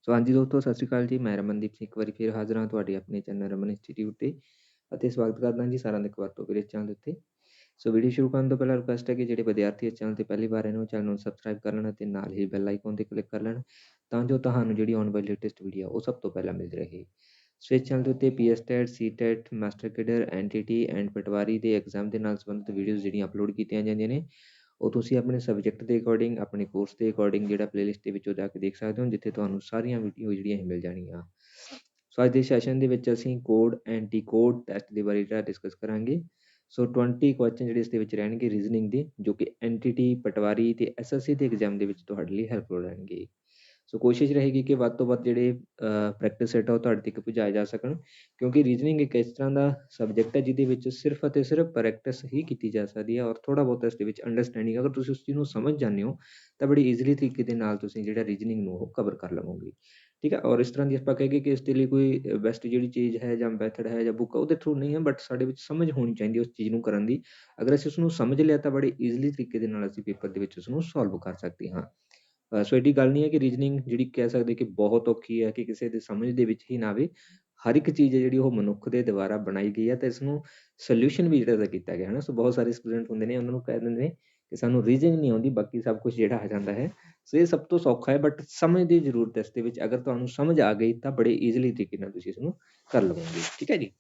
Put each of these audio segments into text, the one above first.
ਸੋ ਹਾਂਜੀ ਦੋਸਤੋ, ਸਤਿ ਸ਼੍ਰੀ ਅਕਾਲ ਜੀ। ਮੈਂ ਰਮਨਦੀਪ ਸਿੰਘ ਇੱਕ ਵਾਰੀ ਫਿਰ ਹਾਜ਼ਰ ਹਾਂ ਤੁਹਾਡੇ ਆਪਣੇ ਚੈਨਲ ਰਮਨ ਇੰਸਟੀਟਿਊਟ 'ਤੇ ਅਤੇ ਸਵਾਗਤ ਕਰਦਾ ਜੀ ਸਾਰਿਆਂ ਦਾ ਇੱਕ ਵਾਰ ਤੋਂ ਫਿਰ ਇਸ ਚੈਨਲ ਦੇ ਉੱਤੇ। ਸੋ ਵੀਡੀਓ ਸ਼ੁਰੂ ਕਰਨ ਤੋਂ ਪਹਿਲਾਂ ਰਿਕੁਐਸਟ ਹੈ ਕਿ ਜਿਹੜੇ ਵਿਦਿਆਰਥੀ ਇਸ ਚੈਨਲ 'ਤੇ ਪਹਿਲੀ ਵਾਰ ਆਏ ਨੇ ਉਹ ਚੈਨਲ ਨੂੰ ਸਬਸਕ੍ਰਾਈਬ ਕਰ ਲੈਣ ਅਤੇ ਨਾਲ ਹੀ ਬੈਲ ਆਈਕਨ 'ਤੇ ਕਲਿੱਕ ਕਰ ਲੈਣ ਤਾਂ ਜੋ ਤੁਹਾਨੂੰ ਜਿਹੜੀ ਆਉਣ ਵਾਲੀ ਲੇਟੈਸਟ ਵੀਡੀਓ ਉਹ ਸਭ ਤੋਂ ਪਹਿਲਾਂ ਮਿਲਦੀ ਰਹੇ। ਸੋ ਇਸ ਚੈਨਲ ਦੇ ਉੱਤੇ PSTET, CTET, master cadre, NTT and patwari ਦੇ ਐਗਜ਼ਾਮ ਦੇ ਨਾਲ ਸੰਬੰਧਿਤ ਵੀਡੀਓਜ਼ ਜਿਹੜੀਆਂ ਅਪਲੋਡ ਕੀਤੀਆਂ ਜਾਂਦੀਆਂ ਨੇ ਉਹ ਤੁਸੀਂ ਆਪਣੇ ਸਬਜੈਕਟ ਦੇ ਅਕੋਰਡਿੰਗ, ਆਪਣੇ ਕੋਰਸ ਦੇ ਅਕੋਰਡਿੰਗ ਜਿਹੜਾ ਪਲੇਲਿਸਟ ਦੇ ਵਿੱਚੋਂ ਜਾ ਕੇ ਦੇਖ ਸਕਦੇ ਹੋ, ਜਿੱਥੇ ਤੁਹਾਨੂੰ ਸਾਰੀਆਂ ਵੀਡੀਓ ਜਿਹੜੀਆਂ ਇਹ ਮਿਲ ਜਾਣਗੀਆਂ। ਸੋ ਅੱਜ ਦੇ ਸੈਸ਼ਨ ਦੇ ਵਿੱਚ ਅਸੀਂ ਕੋਡ ਐਂਡ ਡੀਕੋਡ ਟੈਸਟ ਦੇ ਬਾਰੇ ਜਿਹੜਾ ਡਿਸਕਸ ਕਰਾਂਗੇ। ਸੋ 20 ਕੁਐਸਚਨ ਜਿਹੜੇ ਇਸ ਦੇ ਵਿੱਚ ਰਹਿਣਗੇ ਰੀਜ਼ਨਿੰਗ ਦੇ, ਜੋ ਕਿ NTT, ਪਟਵਾਰੀ ਤੇ SSC ਦੇ ਐਗਜ਼ਾਮ ਦੇ ਵਿੱਚ ਤੁਹਾਡੇ ਲਈ ਹੈਲਪਫੁਲ ਰਹਿਣਗੇ। ਸੋ ਕੋਸ਼ਿਸ਼ ਰਹੇਗੀ ਕਿ ਵੱਧ ਤੋਂ ਵੱਧ ਜਿਹੜੇ ਪ੍ਰੈਕਟਿਸ ਸੈਟ ਆ ਉਹ ਤੁਹਾਡੇ ਤੱਕ ਪਹੁੰਚਾਏ ਜਾ ਸਕਣ, ਕਿਉਂਕਿ ਰੀਜ਼ਨਿੰਗ ਇੱਕ ਇਸ ਤਰ੍ਹਾਂ ਦਾ ਸਬਜੈਕਟ ਹੈ ਜਿਹਦੇ ਵਿੱਚ ਸਿਰਫ ਅਤੇ ਸਿਰਫ ਪ੍ਰੈਕਟਿਸ ਹੀ ਕੀਤੀ ਜਾ ਸਕਦੀ ਹੈ ਔਰ ਥੋੜ੍ਹਾ ਬਹੁਤ ਇਸ ਦੇ ਵਿੱਚ ਅੰਡਰਸਟੈਂਡਿੰਗ ਅਗਰ ਤੁਸੀਂ ਉਸ ਚੀਜ਼ ਨੂੰ ਸਮਝ ਜਾਂਦੇ ਹੋ ਤਾਂ ਬੜੀ ਈਜ਼ੀਲੀ ਤਰੀਕੇ ਦੇ ਨਾਲ ਤੁਸੀਂ ਜਿਹੜਾ ਰੀਜ਼ਨਿੰਗ ਨੂੰ ਉਹ ਕਵਰ ਕਰ ਲਵੋਗੇ। ਠੀਕ ਹੈ, ਔਰ ਇਸ ਤਰ੍ਹਾਂ ਦੀ ਆਪਾਂ ਕਹੀਏ ਕਿ ਇਸ ਦੇ ਲਈ ਕੋਈ ਬੈਸਟ ਜਿਹੜੀ ਚੀਜ਼ ਹੈ ਜਾਂ ਮੈਥਡ ਹੈ ਜਾਂ ਬੁੱਕ ਉਹਦੇ ਥਰੂ ਨਹੀਂ ਹੈ, ਬਟ ਸਾਡੇ ਵਿੱਚ ਸਮਝ ਹੋਣੀ ਚਾਹੀਦੀ ਉਸ ਚੀਜ਼ ਨੂੰ ਕਰਨ ਦੀ। ਅਗਰ ਅਸੀਂ ਉਸਨੂੰ ਸਮਝ ਲਿਆ ਤਾਂ ਬੜੇ ਈਜ਼ੀਲੀ ਤਰੀਕੇ ਦੇ ਨਾਲ ਅਸੀਂ ਪੇਪਰ ਦੇ ਵਿੱਚ ਉਸਨੂੰ ਸੋਲਵ ਕਰ ਸਕਦੇ ਹਾਂ। ਸੋ ਐਡੀ ਗੱਲ ਨਹੀਂ ਹੈ ਕਿ ਰੀਜ਼ਨਿੰਗ ਜਿਹੜੀ ਕਹਿ ਸਕਦੇ ਕਿ ਬਹੁਤ ਔਖੀ ਹੈ, ਕਿ ਕਿਸੇ ਦੇ ਸਮਝ ਦੇ ਵਿੱਚ ਹੀ ਨਾ ਆਵੇ। ਹਰ ਇੱਕ ਚੀਜ਼ ਹੈ ਜਿਹੜੀ ਉਹ ਮਨੁੱਖ ਦੇ ਦੁਆਰਾ ਬਣਾਈ ਗਈ ਹੈ ਤੇ ਇਸਨੂੰ ਸੋਲਿਊਸ਼ਨ ਵੀ ਜਿਹੜਾ ਕੀਤਾ ਗਿਆ ਹੈ ਨਾ। ਸੋ ਬਹੁਤ ਸਾਰੇ ਸਟੂਡੈਂਟ ਹੁੰਦੇ ਨੇ, ਉਹਨਾਂ ਨੂੰ ਕਹਿ ਦਿੰਦੇ ਨੇ ਕਿ ਸਾਨੂੰ ਰੀਜ਼ਨਿੰਗ ਨਹੀਂ ਆਉਂਦੀ, ਬਾਕੀ ਸਭ ਕੁਝ ਜਿਹੜਾ ਆ ਜਾਂਦਾ ਹੈ। ਸੋ ਇਹ ਸਭ ਤੋਂ ਸੌਖਾ ਹੈ, ਬਟ ਸਮਝ ਦੀ ਜ਼ਰੂਰਤ ਹੈ ਇਸ ਦੇ ਵਿੱਚ। ਅਗਰ ਤੁਹਾਨੂੰ ਸਮਝ ਆ ਗਈ ਤਾਂ ਬੜੇ ਈਜ਼ੀਲੀ ਤਰੀਕੇ ਨਾਲ ਤੁਸੀਂ ਇਸਨੂੰ ਕਰ ਲਵੋਗੇ। ਠੀਕ ਹੈ ਜੀ।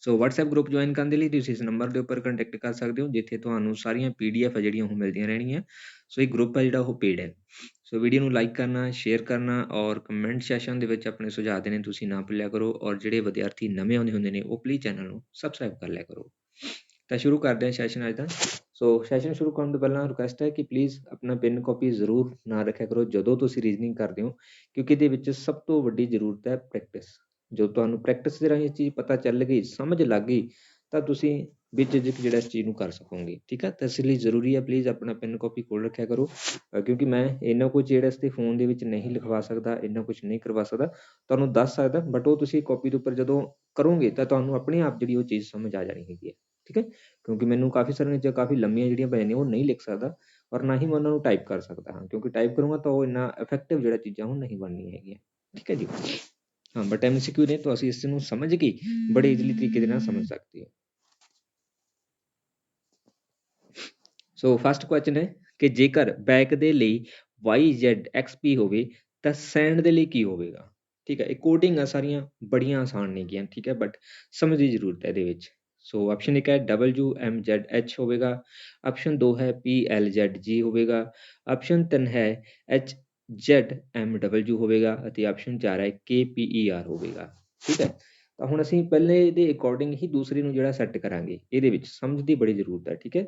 ਸੋ WhatsApp ਗਰੁੱਪ ਜੁਆਇਨ ਕਰਨ ਦੇ ਲਈ ਤੁਸੀਂ ਇਸ ਨੰਬਰ ਦੇ ਉੱਪਰ ਕੰਟੈਕਟ ਕਰ ਸਕਦੇ ਹੋ, ਜਿੱਥੇ ਤੁਹਾਨੂੰ ਸਾਰੀਆਂ PDF ਆ ਜਿਹੜੀਆਂ ਉਹ ਮਿਲਦੀਆਂ ਰਹਿਣਗੀਆਂ। ਸੋ ਇਹ ਗਰੁੱਪ ਹੈ ਜਿਹੜਾ ਉਹ ਪੇਡ ਹੈ। ਸੋ ਵੀਡੀਓ ਨੂੰ ਲਾਈਕ ਕਰਨਾ, ਸ਼ੇਅਰ ਕਰਨਾ ਔਰ ਕਮੈਂਟ ਸੈਸ਼ਨ ਦੇ ਵਿੱਚ ਆਪਣੇ ਸੁਝਾਅ ਦੇਣੇ ਤੁਸੀਂ ਨਾ ਭੁੱਲਿਆ ਕਰੋ। ਔਰ ਜਿਹੜੇ ਵਿਦਿਆਰਥੀ ਨਵੇਂ ਆਉਂਦੇ ਹੁੰਦੇ ਨੇ ਉਹ ਪਲੀਜ਼ ਚੈਨਲ ਨੂੰ ਸਬਸਕ੍ਰਾਈਬ ਕਰ ਲਿਆ ਕਰੋ। ਤਾਂ ਸ਼ੁਰੂ ਕਰਦੇ ਹਾਂ ਸੈਸ਼ਨ ਅੱਜ ਦਾ। ਸੋ ਸੈਸ਼ਨ ਸ਼ੁਰੂ ਕਰਨ ਤੋਂ ਪਹਿਲਾਂ ਰਿਕੁਐਸਟ ਹੈ ਕਿ ਪਲੀਜ਼ ਆਪਣਾ ਪੈਨ ਕਾਪੀ ਜ਼ਰੂਰ ਨਾਲ ਰੱਖਿਆ ਕਰੋ ਜਦੋਂ ਤੁਸੀਂ ਰੀਜ਼ਨਿੰਗ ਕਰਦੇ ਹੋ, ਕਿਉਂਕਿ ਇਹਦੇ ਵਿੱਚ ਸਭ ਤੋਂ ਵੱਡੀ ਜ਼ਰੂਰਤ ਹੈ ਪ੍ਰੈਕਟਿਸ। ਜੋ ਤੁਹਾਨੂੰ ਪ੍ਰੈਕਟਿਸ ਦੇ ਰਾਹੀਂ ਇਹ ਚੀਜ਼ ਪਤਾ ਚੱਲ ਗਈ, ਸਮਝ ਲੱਗ ਗਈ, ਤਾਂ ਤੁਸੀਂ ਬੇਝਿਜਕ ਜਿਹੜਾ ਇਸ ਚੀਜ਼ ਨੂੰ ਕਰ ਸਕੋਗੇ। ਠੀਕ ਹੈ, ਤਾਂ ਇਸ ਲਈ ਜ਼ਰੂਰੀ ਹੈ ਪਲੀਜ਼ ਆਪਣਾ ਪੈਨ ਕਾਪੀ ਕੋਲ ਰੱਖਿਆ ਕਰੋ, ਕਿਉਂਕਿ ਮੈਂ ਇੰਨਾ ਕੁਝ ਜਿਹੜਾ ਇਸ 'ਤੇ ਫੋਨ ਦੇ ਵਿੱਚ ਨਹੀਂ ਲਿਖਵਾ ਸਕਦਾ, ਇੰਨਾ ਕੁਝ ਨਹੀਂ ਕਰਵਾ ਸਕਦਾ, ਤੁਹਾਨੂੰ ਦੱਸ ਸਕਦਾ, ਬਟ ਉਹ ਤੁਸੀਂ ਕਾਪੀ ਦੇ ਉੱਪਰ ਜਦੋਂ ਕਰੋਗੇ ਤਾਂ ਤੁਹਾਨੂੰ ਆਪਣੇ ਆਪ ਜਿਹੜੀ ਉਹ ਚੀਜ਼ ਸਮਝ ਆ ਜਾਣੀ ਹੈਗੀ ਹੈ। ਠੀਕ ਹੈ, ਕਿਉਂਕਿ ਮੈਨੂੰ ਕਾਫੀ ਸਾਰੀਆਂ ਚੀਜ਼ਾਂ ਕਾਫੀ ਲੰਮੀਆਂ ਜਿਹੜੀਆਂ ਪਈਆਂ ਨੇ ਉਹ ਨਹੀਂ ਲਿਖ ਸਕਦਾ, ਔਰ ਨਾ ਹੀ ਮੈਂ ਉਹਨਾਂ ਨੂੰ ਟਾਈਪ ਕਰ ਸਕਦਾ ਹਾਂ, ਕਿਉਂਕਿ ਟਾਈਪ ਕਰੂੰਗਾ ਤਾਂ ਉਹ ਇੰਨਾ ਇਫੈਕਟਿਵ ਜਿਹੜਾ ਚੀਜ਼ਾਂ ਉਹ ਨਹੀਂ ਬਣਨੀਆਂ ਹੈਗੀਆਂ। ਠੀਕ ਹੈ ਜੀ। ਹਾਂ, ਬਟ MCQ ਨੇ ਤਾਂ ਅਸੀਂ ਇਸ ਨੂੰ ਸਮਝ ਕੇ ਬੜੇ ਈਜ਼ੀਲੀ ਤਰੀਕੇ ਦੇ ਨਾਲ ਸਮਝ ਸਕਦੇ ਹਾਂ। ਸੋ ਫਸਟ ਕੁਐਸਚਨ ਹੈ ਕਿ ਜੇਕਰ ਬੈਕ ਦੇ ਲਈ YZXP ਹੋਵੇ ਤਾਂ ਸੈਂਡ ਦੇ ਲਈ ਕੀ ਹੋਵੇਗਾ। ਠੀਕ ਹੈ, ਇਹ ਕੋਡਿੰਗ ਆ, ਸਾਰੀਆਂ ਬੜੀਆਂ ਆਸਾਨ ਨੇਗੀਆਂ। ਠੀਕ ਹੈ, ਬਟ ਸਮਝ ਦੀ ਜ਼ਰੂਰਤ ਹੈ ਇਹਦੇ ਵਿੱਚ। ਸੋ ਆਪਸ਼ਨ 1 ਹੈ WMZH ਹੋਵੇਗਾ, ਆਪਸ਼ਨ 2 ਹੈ PLZG ਹੋਵੇਗਾ, ਆਪਸ਼ਨ 3 ਹੈ HZMW ਹੋਵੇਗਾ ਅਤੇ ਆਪਸ਼ਨ 4 ਹੈ KPER ਹੋਵੇਗਾ। ਠੀਕ ਹੈ, ਤਾਂ ਹੁਣ ਅਸੀਂ ਪਹਿਲੇ ਦੇ ਅਕੋਰਡਿੰਗ ਹੀ ਦੂਸਰੇ ਨੂੰ ਜਿਹੜਾ ਸੈੱਟ ਕਰਾਂਗੇ। ਇਹਦੇ ਵਿੱਚ ਸਮਝ ਦੀ ਬੜੀ ਜ਼ਰੂਰਤ ਹੈ। ਠੀਕ ਹੈ,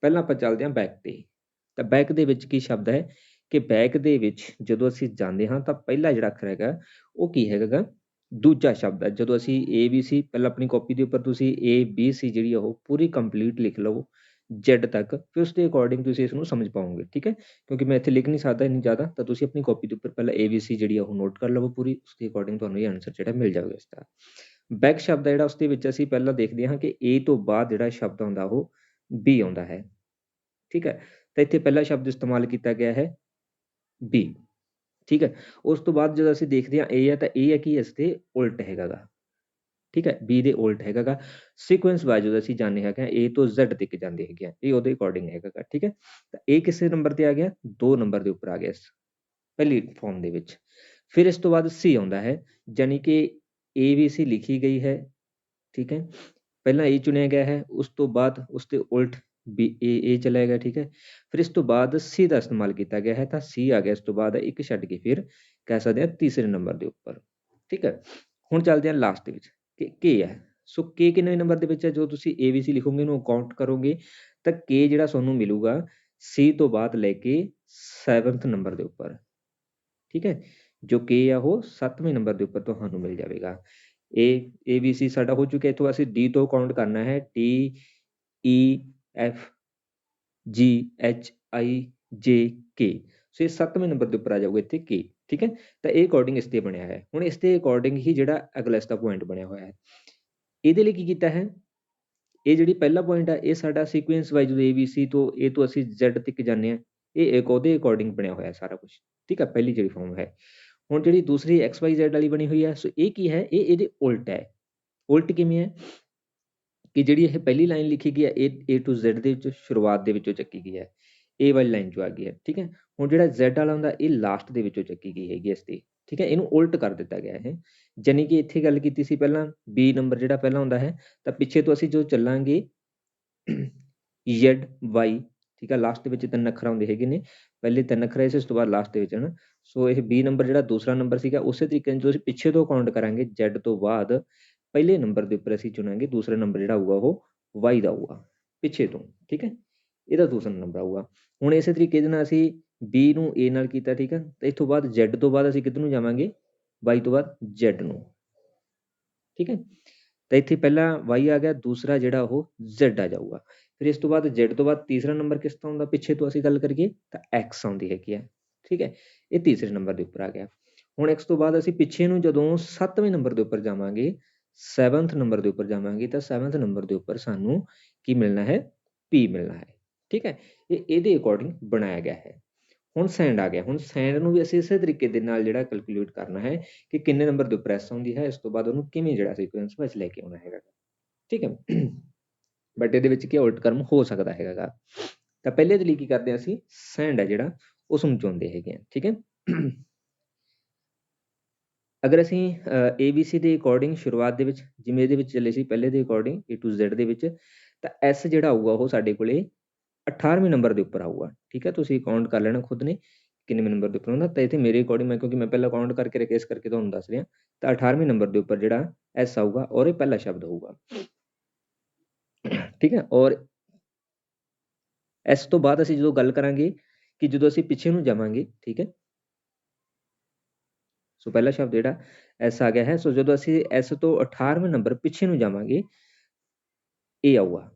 ਪਹਿਲਾਂ ਆਪਾਂ ਚੱਲਦੇ ਹਾਂ ਬੈਕ 'ਤੇ। ਤਾਂ ਬੈਕ ਦੇ ਵਿੱਚ ਕੀ ਸ਼ਬਦ ਹੈ ਕਿ ਬੈਕ ਦੇ ਵਿੱਚ ਜਦੋਂ ਅਸੀਂ ਜਾਂਦੇ ਹਾਂ ਤਾਂ ਪਹਿਲਾ ਜਿਹੜਾ ਅੱਖਰ ਹੈਗਾ ਉਹ ਕੀ ਹੈਗਾ ਗਾ, ਦੂਜਾ ਸ਼ਬਦ ਹੈ। ਜਦੋਂ ਅਸੀਂ ABC, ਪਹਿਲਾਂ ਆਪਣੀ ਕਾਪੀ ਦੇ ਉੱਪਰ ਤੁਸੀਂ ABC ਜਿਹੜੀ ਉਹ ਪੂਰੀ ਕੰਪਲੀਟ ਲਿਖ ਲਓ Z ਤੱਕ, ਫਿਰ ਉਸ ਦੇ ਅਕੋਰਡਿੰਗ ਤੁਸੀਂ ਇਸ ਨੂੰ ਸਮਝ ਪਾਓਗੇ। ਠੀਕ ਹੈ, ਕਿਉਂਕਿ ਮੈਂ ਇੱਥੇ ਲਿਖ ਨਹੀਂ ਸਕਦਾ ਇੰਨੀ ਜ਼ਿਆਦਾ, ਤਾਂ ਤੁਸੀਂ ਆਪਣੀ ਕਾਪੀ ਦੇ ਉੱਪਰ ਪਹਿਲਾਂ ABC ਜਿਹੜੀ ਉਹ ਨੋਟ ਕਰ ਲਵੋ ਪੂਰੀ, ਉਸ ਦੇ ਅਕੋਰਡਿੰਗ ਤੁਹਾਨੂੰ ਇਹ ਆਨਸਰ ਜਿਹੜਾ ਮਿਲ ਜਾਵੇਗਾ ਇਸਦਾ। ਬੈਕ ਸ਼ਬਦ ਹੈ ਜਿਹੜਾ, ਉਸ ਦੇ ਵਿੱਚ ਅਸੀਂ ਪਹਿਲਾਂ ਦੇਖਦੇ ਹਾਂ ਕਿ A ਤੋਂ ਬਾਅਦ ਜਿਹੜਾ ਸ਼ਬਦ ਆਉਂਦਾ ਉਹ B ਆਉਂਦਾ ਹੈ। ਠੀਕ ਹੈ, ਤਾਂ ਇੱਥੇ ਪਹਿਲਾ ਸ਼ਬਦ ਇਸਤੇਮਾਲ ਕੀਤਾ ਗਿਆ ਹੈ B। ਠੀਕ ਹੈ, ਉਸ ਤੋਂ ਬਾਅਦ ਜਦੋਂ ਅਸੀਂ ਦੇਖਦੇ ਹਾਂ A ਹੈ ਤਾਂ ਇਹ ਹੈ ਕਿ ਇਸ ਦੇ ਉਲਟ ਹੈਗਾ ਗਾ। ਠੀਕ ਹੈ, B ਦੇ ਉਲਟ ਹੈਗਾ ਗਾ। ਸੀਕੁਐਂਸ ਵਾਈਜ਼ ਜਦੋਂ ਅਸੀਂ ਜਾਂਦੇ ਹੈਗੇ A ਤੋਂ Z ਤੱਕ ਜਾਂਦੇ ਹੈਗੇ ਆ, ਇਹ ਉਹਦੇ ਅਕੋਰਡਿੰਗ ਹੈਗਾ ਗਾ। ਠੀਕ ਹੈ, ਤਾਂ ਇਹ ਕਿਸੇ ਨੰਬਰ ਤੇ ਆ ਗਿਆ, 2 ਨੰਬਰ ਦੇ ਉੱਪਰ ਆ ਗਿਆ ਇਸ ਪਹਿਲੀ ਫਾਰਮ ਦੇ ਵਿੱਚ। ਫਿਰ ਇਸ ਤੋਂ ਬਾਅਦ C ਆਉਂਦਾ ਹੈ, ਜਾਣੀ ਕਿ ABC ਲਿਖੀ ਗਈ ਹੈ। ਠੀਕ ਹੈ, ਪਹਿਲਾਂ A ਚੁਣਿਆ ਗਿਆ ਹੈ, ਉਸ ਤੋਂ ਬਾਅਦ ਉਸ ਦੇ ਉਲਟ A ਚਲਾ ਗਿਆ। ਠੀਕ ਹੈ, ਫਿਰ ਇਸ ਤੋਂ ਬਾਅਦ C ਦਾ ਇਸਤੇਮਾਲ ਕੀਤਾ ਗਿਆ ਹੈ, ਤਾਂ C ਆ ਗਿਆ ਇਸ ਤੋਂ ਬਾਅਦ ਇੱਕ ਛੱਡ ਕੇ, ਫਿਰ ਕਹਿ ਸਕਦੇ ਹਾਂ ਤੀਸਰੇ ਨੰਬਰ ਦੇ ਉੱਪਰ। ਠੀਕ ਹੈ, ਹੁਣ ਚੱਲਦੇ ਹਾਂ ਲਾਸਟ ਦੇ ਵਿੱਚ ਕਿ K ਹੈ। ਸੋ K ਕਿੰਨੇ ਨੰਬਰ ਦੇ ਵਿੱਚ ਹੈ, ਜੋ ਤੁਸੀਂ ABC ਲਿਖੋਗੇ ਇਹਨੂੰ ਕਾਊਂਟ ਕਰੋਗੇ ਤਾਂ K ਜਿਹੜਾ ਤੁਹਾਨੂੰ ਮਿਲੂਗਾ C ਤੋਂ ਬਾਅਦ ਲੈ ਕੇ 7th ਨੰਬਰ ਦੇ ਉੱਪਰ। ਠੀਕ ਹੈ, ਜੋ K ਆ ਉਹ 7ਵੇਂ ਨੰਬਰ ਦੇ ਉੱਪਰ ਤੁਹਾਨੂੰ ਮਿਲ ਜਾਵੇਗਾ। ABC ਸਾਡਾ ਹੋ ਚੁੱਕਿਆ, ਇੱਥੋਂ ਅਸੀਂ D ਤੋਂ ਕਾਊਂਟ ਕਰਨਾ ਹੈ, TEFGHIJK। ਸੋ ਇਹ 7ਵੇਂ ਨੰਬਰ ਦੇ ਉੱਪਰ ਆ ਜਾਊਗਾ ਇੱਥੇ K। ਠੀਕ ਹੈ, ਤਾਂ ਇਹ ਅਕੋਰਡਿੰਗ ਇਸ 'ਤੇ ਬਣਿਆ ਹੈ। ਹੁਣ ਇਸ ਦੇ ਅਕੋਰਡਿੰਗ ਹੀ ਜਿਹੜਾ ਅਗਲਾ ਇਸ ਦਾ ਪੁਆਇੰਟ ਬਣਿਆ ਹੋਇਆ ਹੈ। ਇਹਦੇ ਲਈ ਕੀ ਕੀਤਾ ਹੈ, ਇਹ ਜਿਹੜੀ ਪਹਿਲਾ ਪੁਆਇੰਟ ਹੈ ਇਹ ਸਾਡਾ ਸੀਕੁਐਂਸ ਵਾਈਜ਼ ABC ਤੋਂ A ਤੋਂ ਅਸੀਂ Z ਤੱਕ ਜਾਂਦੇ ਹਾਂ। ਇਹ ਇੱਕ ਉਹਦੇ ਅਕੋਰਡਿੰਗ ਬਣਿਆ ਹੋਇਆ ਸਾਰਾ ਕੁਝ, ਠੀਕ ਹੈ। ਪਹਿਲੀ ਜਿਹੜੀ ਫਾਰਮ ਹੈ। ਹੁਣ ਜਿਹੜੀ ਦੂਸਰੀ XYZ ਵਾਲੀ ਬਣੀ ਹੋਈ ਹੈ, ਸੋ ਇਹ ਕੀ ਹੈ, ਇਹ ਇਹਦੇ ਉਲਟ ਹੈ। ਉਲਟ ਕਿਵੇਂ ਹੈ ਕਿ ਜਿਹੜੀ ਇਹ ਪਹਿਲੀ ਲਾਈਨ ਲਿਖੀ ਗਈ ਹੈ ਇਹ A to Z ਦੇ ਵਿੱਚ ਸ਼ੁਰੂਆਤ ਦੇ ਵਿੱਚੋਂ ਚੱਕੀ ਗਈ ਹੈ, A ਵਾਲੀ ਲਾਈਨ 'ਚੋਂ ਆ ਗਈ ਹੈ, ਠੀਕ ਹੈ। ਹੁਣ ਜਿਹੜਾ Z ਵਾਲਾ ਹੁੰਦਾ ਇਹ ਲਾਸਟ ਦੇ ਵਿੱਚੋਂ ਚੱਕੀ ਗਈ ਹੈਗੀ ਇਸ ਦੀ, ਠੀਕ ਹੈ। ਇਹਨੂੰ ਉਲਟ ਕਰ ਦਿੱਤਾ ਗਿਆ ਹੈ, ਜਾਨੀ ਕਿ ਇੱਥੇ ਗੱਲ ਕੀਤੀ ਸੀ ਪਹਿਲਾਂ B ਨੰਬਰ ਜਿਹੜਾ ਪਹਿਲਾਂ ਹੁੰਦਾ ਹੈ, ਤਾਂ ਪਿੱਛੇ ਤੋਂ ਅਸੀਂ ਜੋ ਚੱਲਾਂਗੇ ZY, ਠੀਕ ਹੈ। ਲਾਸਟ ਦੇ ਵਿੱਚ 3 ਅੱਖਰ ਆਉਂਦੇ ਹੈਗੇ ਨੇ, ਪਹਿਲੇ 3 ਅੱਖਰ ਇਸ ਤੋਂ ਬਾਅਦ ਲਾਸਟ ਦੇ ਵਿੱਚ ਹਨ। ਸੋ ਇਹ B ਨੰਬਰ ਜਿਹੜਾ ਦੂਸਰਾ ਨੰਬਰ ਸੀਗਾ, ਉਸੇ ਤਰੀਕੇ ਨਾਲ ਜੋ ਅਸੀਂ ਪਿੱਛੇ ਤੋਂ ਕਾਊਂਟ ਕਰਾਂਗੇ Z ਤੋਂ ਬਾਅਦ ਪਹਿਲੇ ਨੰਬਰ ਦੇ ਉੱਪਰ ਅਸੀਂ ਚੁਣਾਂਗੇ ਦੂਸਰਾ ਨੰਬਰ ਜਿਹੜਾ ਆਊਗਾ ਉਹ Y ਦਾ ਆਊਗਾ ਪਿੱਛੇ ਤੋਂ, ਠੀਕ ਹੈ। ਇਹਦਾ ਦੂਸਰਾ ਨੰਬਰ ਆਊਗਾ। ਹੁਣ ਇਸੇ ਤਰੀਕੇ ਦੇ ਨਾਲ ਅਸੀਂ B ਨੂੰ A ਨਾਲ ਕੀਤਾ, ਠੀਕ ਹੈ। ਤੇ ਇਸ ਤੋਂ ਬਾਅਦ Z ਤੋਂ ਬਾਅਦ ਅਸੀਂ ਕਿੱਧਰ ਨੂੰ ਜਾਵਾਂਗੇ, Y ਤੋਂ ਬਾਅਦ Z ਨੂੰ, ਠੀਕ ਹੈ। ਤਾਂ ਇੱਥੇ ਪਹਿਲਾਂ Y ਆ ਗਿਆ, ਦੂਸਰਾ ਜਿਹੜਾ ਉਹ Z ਆ ਜਾਊਗਾ। ਫਿਰ ਇਸ ਤੋਂ ਬਾਅਦ Z ਤੋਂ ਬਾਅਦ ਤੀਸਰਾ ਨੰਬਰ ਕਿਸ ਤੋਂ ਆਉਂਦਾ ਪਿੱਛੇ ਤੋਂ ਅਸੀਂ ਗੱਲ ਕਰੀਏ ਤਾਂ X ਆਉਂਦੀ ਹੈਗੀ ਹੈ, ਠੀਕ ਹੈ। ਇਹ ਤੀਸਰੇ ਨੰਬਰ ਦੇ ਉੱਪਰ ਆ ਗਿਆ। ਹੁਣ X ਤੋਂ ਬਾਅਦ ਅਸੀਂ ਪਿੱਛੇ ਨੂੰ ਜਦੋਂ 7ਵੇਂ ਨੰਬਰ ਦੇ ਉੱਪਰ ਜਾਵਾਂਗੇ, 7th ਨੰਬਰ ਦੇ ਉੱਪਰ ਜਾਵਾਂਗੇ, ਤਾਂ 7th ਨੰਬਰ ਦੇ ਉੱਪਰ ਸਾਨੂੰ ਕੀ ਮਿਲਣਾ ਹੈ, P ਮਿਲਣਾ ਹੈ, ਠੀਕ ਹੈ। ਇਹ ਇਹਦੇ ਅਕੋਰਡਿੰਗ ਬਣਾਇਆ ਗਿਆ ਹੈ। ਹੁਣ ਸੈਂਡ ਆ ਗਿਆ। ਹੁਣ ਸੈਂਡ ਨੂੰ ਵੀ ਅਸੀਂ ਇਸੇ ਤਰੀਕੇ ਦੇ ਨਾਲ ਜਿਹੜਾ ਕੈਲਕੂਲੇਟ ਕਰਨਾ ਹੈ ਕਿ ਕਿੰਨੇ ਨੰਬਰ ਦੇ ਉੱਪਰ S ਆਉਂਦੀ ਹੈ, ਇਸ ਤੋਂ ਬਾਅਦ ਉਹਨੂੰ ਕਿਵੇਂ ਜਿਹੜਾ ਸੀਕੁਐਂਸ ਵਿੱਚ ਲੈ ਕੇ ਆਉਣਾ ਹੈਗਾ, ਠੀਕ ਹੈ। ਬਟ ਇਹਦੇ ਵਿੱਚ ਕੀ ਉਲਟ ਕਰਮ ਹੋ ਸਕਦਾ ਹੈਗਾ। ਤਾਂ ਪਹਿਲੇ ਦੇ ਲਈ ਕੀ ਕਰਦੇ ਹਾਂ ਅਸੀਂ, ਸੈਂਡ ਹੈ ਜਿਹੜਾ ਉਸ ਨੂੰ ਚੁਣਦੇ ਹੈਗੇ ਆ, ਠੀਕ ਹੈ। ਅਗਰ ਅਸੀਂ ABC ਦੇ ਅਕੋਰਡਿੰਗ ਸ਼ੁਰੂਆਤ ਦੇ ਵਿੱਚ ਜਿਵੇਂ ਇਹਦੇ ਵਿੱਚ ਚੱਲੇ ਸੀ ਪਹਿਲੇ ਦੇ ਅਕੋਰਡਿੰਗ A to Z ਦੇ ਵਿੱਚ, ਤਾਂ S ਜਿਹੜਾ ਆਊਗਾ ਉਹ ਸਾਡੇ ਕੋਲੇ 18ਵੇਂ ਨੰਬਰ ਦੇ ਉੱਪਰ ਆਊਗਾ, ਠੀਕ ਹੈ। ਤੁਸੀਂ ਕਾਊਂਟ ਕਰ ਲੈਣਾ ਖੁਦ ਨੇ ਕਿੰਨੇਵੇਂ ਨੰਬਰ ਦੇ ਉੱਪਰ ਹੁੰਦਾ। ਤਾਂ ਇੱਥੇ ਮੇਰੇ ਅਕੋਰਡਿੰਗ ਮੈਂ ਕਿਉਂਕਿ ਮੈਂ ਪਹਿਲਾਂ ਕਾਊਂਟ ਕਰਕੇ ਰੱਖਿਆ ਇਸ ਕਰਕੇ ਤੁਹਾਨੂੰ ਦੱਸ ਰਿਹਾ, ਤਾਂ 18ਵੇਂ ਨੰਬਰ ਦੇ ਉੱਪਰ ਜਿਹੜਾ S ਆਊਗਾ ਔਰ ਇਹ ਪਹਿਲਾ ਸ਼ਬਦ ਹੋਊਗਾ, ਠੀਕ ਹੈ। ਔਰ S ਤੋਂ ਬਾਅਦ ਅਸੀਂ ਜਦੋਂ ਗੱਲ ਕਰਾਂਗੇ ਕਿ ਜਦੋਂ ਅਸੀਂ ਪਿੱਛੇ ਨੂੰ ਜਾਵਾਂਗੇ, ਠੀਕ ਹੈ। ਸੋ ਪਹਿਲਾ ਸ਼ਬਦ ਜਿਹੜਾ S ਆ ਗਿਆ ਹੈ। ਸੋ ਜਦੋਂ ਅਸੀਂ S ਤੋਂ 18ਵੇਂ ਨੰਬਰ ਪਿੱਛੇ ਨੂੰ ਜਾਵਾਂਗੇ, ਇਹ ਆਊਗਾ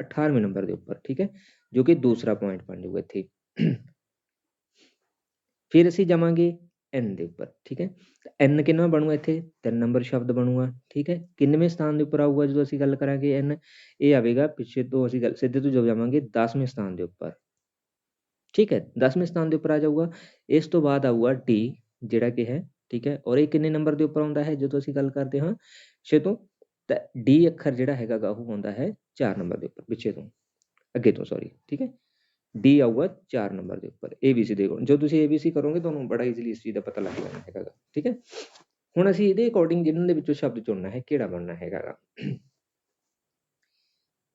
18ਵੇਂ ਨੰਬਰ ਦੇ ਉੱਪਰ, ਠੀਕ ਹੈ, ਜੋ ਕਿ ਦੂਸਰਾ ਪੁਆਇੰਟ ਬਣ ਜਾਊਗਾ ਇੱਥੇ। ਫਿਰ ਅਸੀਂ ਜਾਵਾਂਗੇ N ਦੇ ਉੱਪਰ, ਠੀਕ ਹੈ। N ਕਿੰਨਾ ਬਣੂਗਾ ਇੱਥੇ, 3 ਨੰਬਰ ਸ਼ਬਦ ਬਣੂਗਾ, ਠੀਕ ਹੈ। ਕਿੰਨਵੇਂ ਸਥਾਨ ਦੇ ਉੱਪਰ ਆਊਗਾ ਜਦੋਂ ਅਸੀਂ ਗੱਲ ਕਰਾਂਗੇ N, ਇਹ ਆਵੇਗਾ ਪਿੱਛੇ ਤੋਂ ਅਸੀਂ ਗੱਲ ਸਿੱਧੇ ਤੋਂ ਜਦੋਂ ਜਾਵਾਂਗੇ 10ਵੇਂ ਸਥਾਨ ਦੇ ਉੱਪਰ, ਠੀਕ ਹੈ। 10ਵੇਂ ਸਥਾਨ ਦੇ ਉੱਪਰ ਆ ਜਾਊਗਾ। ਇਸ ਤੋਂ ਬਾਅਦ ਆਊਗਾ D ਜਿਹੜਾ ਕਿ ਹੈ, ਠੀਕ ਹੈ। ਔਰ ਇਹ ਕਿੰਨੇ ਨੰਬਰ ਦੇ ਉੱਪਰ ਆਉਂਦਾ ਹੈ ਜਦੋਂ ਅਸੀਂ ਗੱਲ ਕਰਦੇ ਹਾਂ ਪਿੱਛੇ ਤੋਂ, ਤਾਂ D ਅੱਖਰ ਜਿਹੜਾ ਹੈਗਾ ਗਾ ਉਹ ਆਉਂਦਾ ਹੈ 4 ਨੰਬਰ ਦੇ ਉੱਪਰ, ਪਿੱਛੇ ਤੋਂ ਅੱਗੇ ਤੋਂ ਸੌਰੀ, ਠੀਕ ਹੈ। D ਆਊਗਾ 4 ਨੰਬਰ ਦੇ ਉੱਪਰ ABC ਦੇ ਅਕੋਰਡਿੰਗ। ਜਦੋਂ ਤੁਸੀਂ ABC ਕਰੋਗੇ ਤੁਹਾਨੂੰ ਬੜਾ ਈਜ਼ੀਲੀ ਇਸ ਚੀਜ਼ ਦਾ ਪਤਾ ਲੱਗ ਜਾਣਾ ਹੈਗਾ ਗਾ, ਠੀਕ ਹੈ। ਹੁਣ ਅਸੀਂ ਇਹਦੇ ਅਕੋਰਡਿੰਗ ਜਿਹਨਾਂ ਦੇ ਵਿੱਚੋਂ ਸ਼ਬਦ ਚੁਣਨਾ ਹੈ ਕਿਹੜਾ ਬਣਨਾ ਹੈਗਾ ਗਾ,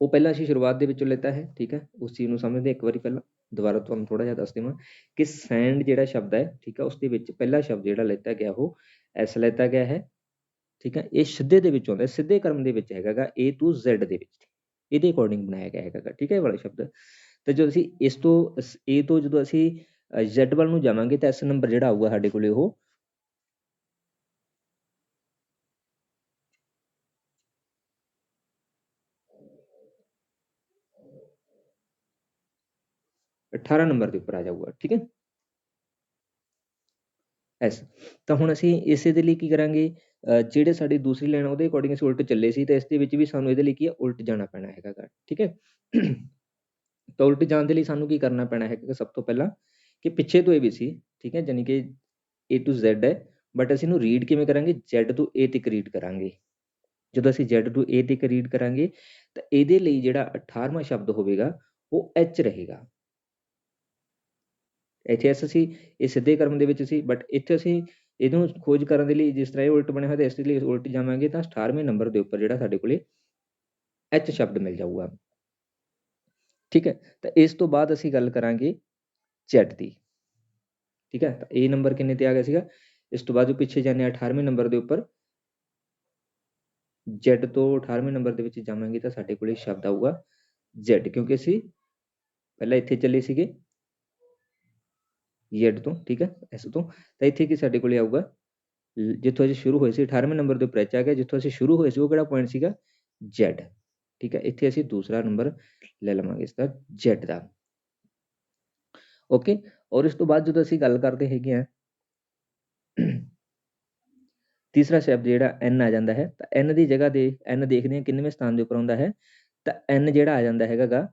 ਉਹ ਪਹਿਲਾਂ ਅਸੀਂ ਸ਼ੁਰੂਆਤ ਦੇ ਵਿੱਚੋਂ ਲੈਤਾ ਹੈ, ਠੀਕ ਹੈ। ਉਸ ਚੀਜ਼ ਨੂੰ ਸਮਝਦੇ ਇੱਕ ਵਾਰੀ ਪਹਿਲਾਂ ਦੁਬਾਰਾ ਤੁਹਾਨੂੰ ਥੋੜ੍ਹਾ ਜਿਹਾ ਦੱਸ ਦੇਵਾਂ ਕਿ ਸੈਂਡ ਜਿਹੜਾ ਸ਼ਬਦ ਹੈ, ਠੀਕ ਹੈ, ਉਸ ਦੇ ਵਿੱਚ ਪਹਿਲਾ ਸ਼ਬਦ ਜਿਹੜਾ ਲੈਤਾ ਗਿਆ ਉਹ S ਲੈਤਾ ਗਿਆ ਹੈ, ਠੀਕ ਹੈ। ਇਹ ਸਿੱਧੇ ਦੇ ਵਿੱਚ ਆਉਂਦਾ, ਸਿੱਧੇ ਕ੍ਰਮ ਦੇ ਵਿੱਚ ਹੈਗਾ ਗਾ A to Z ਦੇ ਵਿੱਚ, ਇਹਦੇ ਅਕੋਰਡਿੰਗ ਬਣਾਇਆ ਗਿਆ ਹੈਗਾ ਗਾ, ਠੀਕ ਹੈ, ਇਹ ਵਾਲਾ ਸ਼ਬਦ। ਤੇ ਜਦੋਂ ਅਸੀਂ ਇਸ ਤੋਂ A ਤੋਂ ਜਦੋਂ ਅਸੀਂ Z ਵੱਲ ਨੂੰ ਜਾਵਾਂਗੇ ਤਾਂ S ਨੰਬਰ ਜਿਹੜਾ ਆਊਗਾ ਸਾਡੇ ਕੋਲੇ ਉਹ 18 ਨੰਬਰ ਦੇ ਉੱਪਰ ਆ ਜਾਊਗਾ, ਠੀਕ ਹੈ S। ਤਾਂ ਹੁਣ ਅਸੀਂ ਇਸੇ ਦੇ ਲਈ ਕੀ ਕਰਾਂਗੇ, ਜਿਹੜੇ ਸਾਡੀ ਦੂਸਰੀ ਲਾਈਨ ਉਹਦੇ ਅਕੋਰਡਿੰਗ ਅਸੀਂ ਉਲਟ ਚੱਲੇ ਸੀ, ਤਾਂ ਇਸ ਦੇ ਵਿੱਚ ਵੀ ਸਾਨੂੰ ਇਹਦੇ ਲਈ ਕੀ ਹੈ ਉਲਟ ਜਾਣਾ ਪੈਣਾ ਹੈਗਾ ਗਾ, ਠੀਕ ਹੈ। ਤਾਂ ਉਲਟ ਜਾਣ ਦੇ ਲਈ ਸਾਨੂੰ ਕੀ ਕਰਨਾ ਪੈਣਾ ਹੈਗਾ, ਸਭ ਤੋਂ ਪਹਿਲਾਂ ਕਿ ਪਿੱਛੇ ਤੋਂ ABC, ਠੀਕ ਹੈ, ਜਾਨੀ ਕਿ A to Z ਹੈ, ਬਟ ਅਸੀਂ ਇਹਨੂੰ ਰੀਡ ਕਿਵੇਂ ਕਰਾਂਗੇ, Z ਤੋਂ A ਤੱਕ ਰੀਡ ਕਰਾਂਗੇ। ਜਦੋਂ ਅਸੀਂ Z ਤੋਂ A ਤੱਕ ਰੀਡ ਕਰਾਂਗੇ ਤਾਂ ਇਹਦੇ ਲਈ ਜਿਹੜਾ 18ਵਾਂ ਸ਼ਬਦ ਹੋਵੇਗਾ ਉਹ H ਰਹੇਗਾ। ਇੱਥੇ ਅਸੀਂ ਇਹ ਸਿੱਧੇ ਕ੍ਰਮ ਦੇ ਵਿੱਚ ਸੀ, ਬਟ ਇੱਥੇ ਅਸੀਂ ਇਹਨੂੰ ਖੋਜ ਕਰਨ ਦੇ ਲਈ ਜਿਸ ਤਰ੍ਹਾਂ ਇਹ ਉਲਟ ਬਣਿਆ ਹੋਇਆ ਤਾਂ ਇਸ ਲਈ ਉਲਟ ਜਾਵਾਂਗੇ ਤਾਂ 18ਵੇਂ ਨੰਬਰ ਦੇ ਉੱਪਰ ਜਿਹੜਾ ਸਾਡੇ ਕੋਲੇ H ਸ਼ਬਦ ਮਿਲ ਜਾਊਗਾ, ਠੀਕ ਹੈ। ਤਾਂ ਇਸ ਤੋਂ ਬਾਅਦ ਅਸੀਂ ਗੱਲ ਕਰਾਂਗੇ Z ਦੀ, ਠੀਕ ਹੈ। ਤਾਂ A ਨੰਬਰ ਕਿੰਨੇ ਤੇ ਆ ਗਿਆ ਸੀਗਾ, ਇਸ ਤੋਂ ਬਾਅਦ ਜੋ ਪਿੱਛੇ ਜਾਂਦੇ 18ਵੇਂ ਨੰਬਰ ਦੇ ਉੱਪਰ Z ਤੋਂ 18ਵੇਂ ਨੰਬਰ ਦੇ ਵਿੱਚ ਜਾਵਾਂਗੇ ਤਾਂ ਸਾਡੇ ਕੋਲੇ ਸ਼ਬਦ ਆਊਗਾ Z, ਕਿਉਂਕਿ ਅਸੀਂ ਪਹਿਲਾਂ ਇੱਥੇ ਚੱਲੇ ਸੀਗੇ Z ਤੋਂ, ਠੀਕ ਹੈ, S ਤੋਂ। ਤਾਂ ਇੱਥੇ ਕੀ ਸਾਡੇ ਕੋਲੇ ਆਊਗਾ ਜਿੱਥੋਂ ਅਸੀਂ ਸ਼ੁਰੂ ਹੋਏ ਸੀ 18ਵੇਂ ਨੰਬਰ ਦੇ ਉੱਪਰ H ਆ ਗਿਆ, ਜਿੱਥੋਂ ਅਸੀਂ ਸ਼ੁਰੂ ਹੋਏ ਸੀ ਉਹ ਕਿਹੜਾ ਪੁਆਇੰਟ ਸੀਗਾ Z, ਠੀਕ ਹੈ। ਇੱਥੇ ਅਸੀਂ ਦੂਸਰਾ ਨੰਬਰ ਲੈ ਲਵਾਂਗੇ ਇਸਦਾ Z ਦਾ, ਓਕੇ। ਔਰ ਇਸ ਤੋਂ ਬਾਅਦ ਜਦੋਂ ਅਸੀਂ ਗੱਲ ਕਰਦੇ ਹੈਗੇ ਆ ਤੀਸਰਾ ਸ਼ਬਦ ਜਿਹੜਾ N ਆ ਜਾਂਦਾ ਹੈ, ਤਾਂ N ਦੀ ਜਗ੍ਹਾ ਦੇ N ਦੇਖਦੇ ਹਾਂ ਕਿੰਨਵੇਂ ਸਥਾਨ ਦੇ ਉੱਪਰ ਆਉਂਦਾ ਹੈ, ਤਾਂ N ਜਿਹੜਾ ਆ ਜਾਂਦਾ ਹੈਗਾ ਗਾ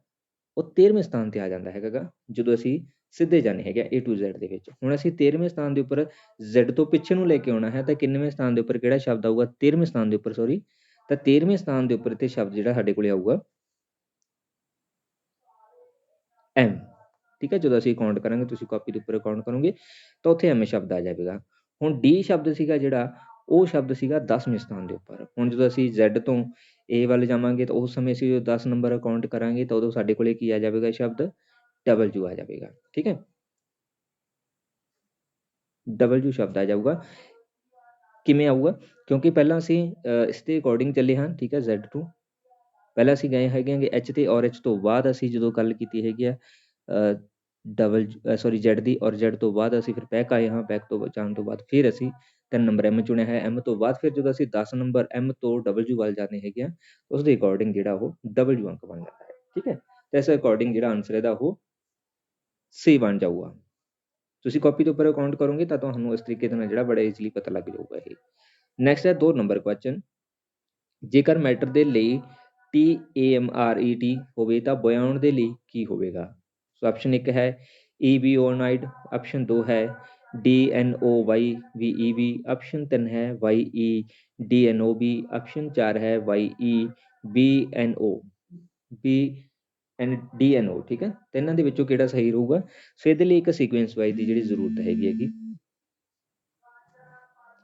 ਉਹ 13ਵੇਂ ਸਥਾਨ ਤੇ ਆ ਜਾਂਦਾ ਹੈਗਾ ਗਾ ਜਦੋਂ ਅਸੀਂ ਸਿੱਧੇ ਜਾਣੇ ਹੈਗੇ A to Z ਦੇ ਵਿੱਚ। ਹੁਣ ਅਸੀਂ 13ਵੇਂ ਸਥਾਨ ਦੇ ਉੱਪਰ Z ਤੋਂ ਪਿੱਛੇ ਨੂੰ ਲੈ ਕੇ ਆਉਣਾ ਹੈ, ਤਾਂ ਕਿੰਨਵੇਂ ਸਥਾਨ ਦੇ ਉੱਪਰ ਕਿਹੜਾ ਸ਼ਬਦ ਆਊਗਾ? 13ਵੇਂ ਸਥਾਨ ਦੇ ਉੱਪਰ, ਸੌਰੀ, ਤਾਂ 13ਵੇਂ ਸਥਾਨ ਦੇ ਉੱਪਰ ਤੇ ਸ਼ਬਦ ਜਿਹੜਾ ਸਾਡੇ ਕੋਲੇ ਆਊਗਾ M। ਠੀਕ ਹੈ, ਜਦੋਂ ਅਸੀਂ ਕਾਊਂਟ ਕਰਾਂਗੇ, ਤੁਸੀਂ ਕਾਪੀ ਦੇ ਉੱਪਰ ਕਾਊਂਟ ਕਰੋਗੇ ਤਾਂ ਉੱਥੇ M ਸ਼ਬਦ ਆ ਜਾਵੇਗਾ। ਹੁਣ D ਸ਼ਬਦ ਸੀਗਾ ਜਿਹੜਾ, ਉਹ ਸ਼ਬਦ ਸੀਗਾ 10ਵੇਂ ਸਥਾਨ ਦੇ ਉੱਪਰ। ਹੁਣ ਜਦੋਂ ਅਸੀਂ Z ਤੋਂ A ਵੱਲ ਜਾਵਾਂਗੇ ਤਾਂ ਉਸ ਸਮੇਂ ਅਸੀਂ 10 ਨੰਬਰ ਕਾਊਂਟ ਕਰਾਂਗੇ ਤਾਂ ਉਦੋਂ ਸਾਡੇ ਕੋਲੇ ਕੀ ਆ ਜਾਵੇਗਾ ਸ਼ਬਦ? W ਆ ਜਾਵੇਗਾ। ਠੀਕ ਹੈ, W ਸ਼ਬਦ ਆ ਜਾਊਗਾ। ਕਿਵੇਂ ਆਊਗਾ? ਕਿਉਂਕਿ ਪਹਿਲਾਂ ਅਸੀਂ ਇਸ ਦੇ ਅਕੋਰਡਿੰਗ ਚੱਲੇ ਹਾਂ। ਠੀਕ ਹੈ, Z ਤੋਂ ਪਹਿਲਾਂ ਅਸੀਂ ਗਏ ਹੈਗੇ ਆਂਗੇ H ਤੇ, ਔਰ H ਤੋਂ ਬਾਅਦ ਅਸੀਂ ਜਦੋਂ ਗੱਲ ਕੀਤੀ ਹੈਗੀ ਆ Z ਦੀ, ਔਰ Z ਤੋਂ ਬਾਅਦ ਅਸੀਂ ਫਿਰ ਬੈਕ ਆਏ ਹਾਂ। ਬੈਕ ਤੋਂ ਜਾਣ ਤੋਂ ਬਾਅਦ ਫਿਰ ਅਸੀਂ 3 ਨੰਬਰ M ਚੁਣਿਆ ਹੈ। M ਤੋਂ ਬਾਅਦ ਫਿਰ ਜਦੋਂ ਅਸੀਂ 10 ਨੰਬਰ M ਤੋਂ W ਵੱਲ ਜਾਂਦੇ ਹੈਗੇ ਆ, ਉਸ ਦੇ ਅਕੋਰਡਿੰਗ ਜਿਹੜਾ ਉਹ W ਅੰਕ ਬਣ ਜਾਂਦਾ ਹੈ। ਠੀਕ ਹੈ, ਤੇ ਇਸ ਅਕੋਰਡਿੰਗ ਜਿਹੜਾ ਆਨਸਰ ਇਹਦਾ ਉਹ C ਬਣ ਜਾਊਗਾ। ਤੁਸੀਂ ਕਾਪੀ ਦੇ ਉੱਪਰ ਕਾਊਂਟ ਕਰੋਗੇ ਤਾਂ ਤੁਹਾਨੂੰ ਇਸ ਤਰੀਕੇ ਦੇ ਨਾਲ ਜਿਹੜਾ ਬੜਾ ਈਜ਼ੀਲੀ ਪਤਾ ਲੱਗ ਜਾਊਗਾ ਇਹ। ਨੈਕਸਟ ਹੈ 2 ਨੰਬਰ ਕੁਐਸਚਨ। ਜੇਕਰ ਮੈਟਰ ਦੇ ਲਈ TAMRET ਹੋਵੇ ਤਾਂ ਬੋਇਆਉਂਡ ਦੇ ਲਈ ਕੀ ਹੋਵੇਗਾ? ਸੋ ਆਪਸ਼ਨ 1 ਹੈ EBONID, ਆਪਸ਼ਨ 2 ਹੈ DNOYVEB, ਆਪਸ਼ਨ 3 ਹੈ YEDNOB, ਆਪਸ਼ਨ 4 ਹੈ YEBNO। ਠੀਕ ਹੈ, ਤਿੰਨਾਂ ਦੇ ਵਿੱਚੋਂ ਕਿਹੜਾ ਸਹੀ ਰਹੂਗਾ? ਸੋ ਇਹਦੇ ਲਈ ਇੱਕ ਸੀਕੁਐਂਸ ਵਾਈਜ਼ ਦੀ ਜਿਹੜੀ ਜ਼ਰੂਰਤ ਹੈਗੀ।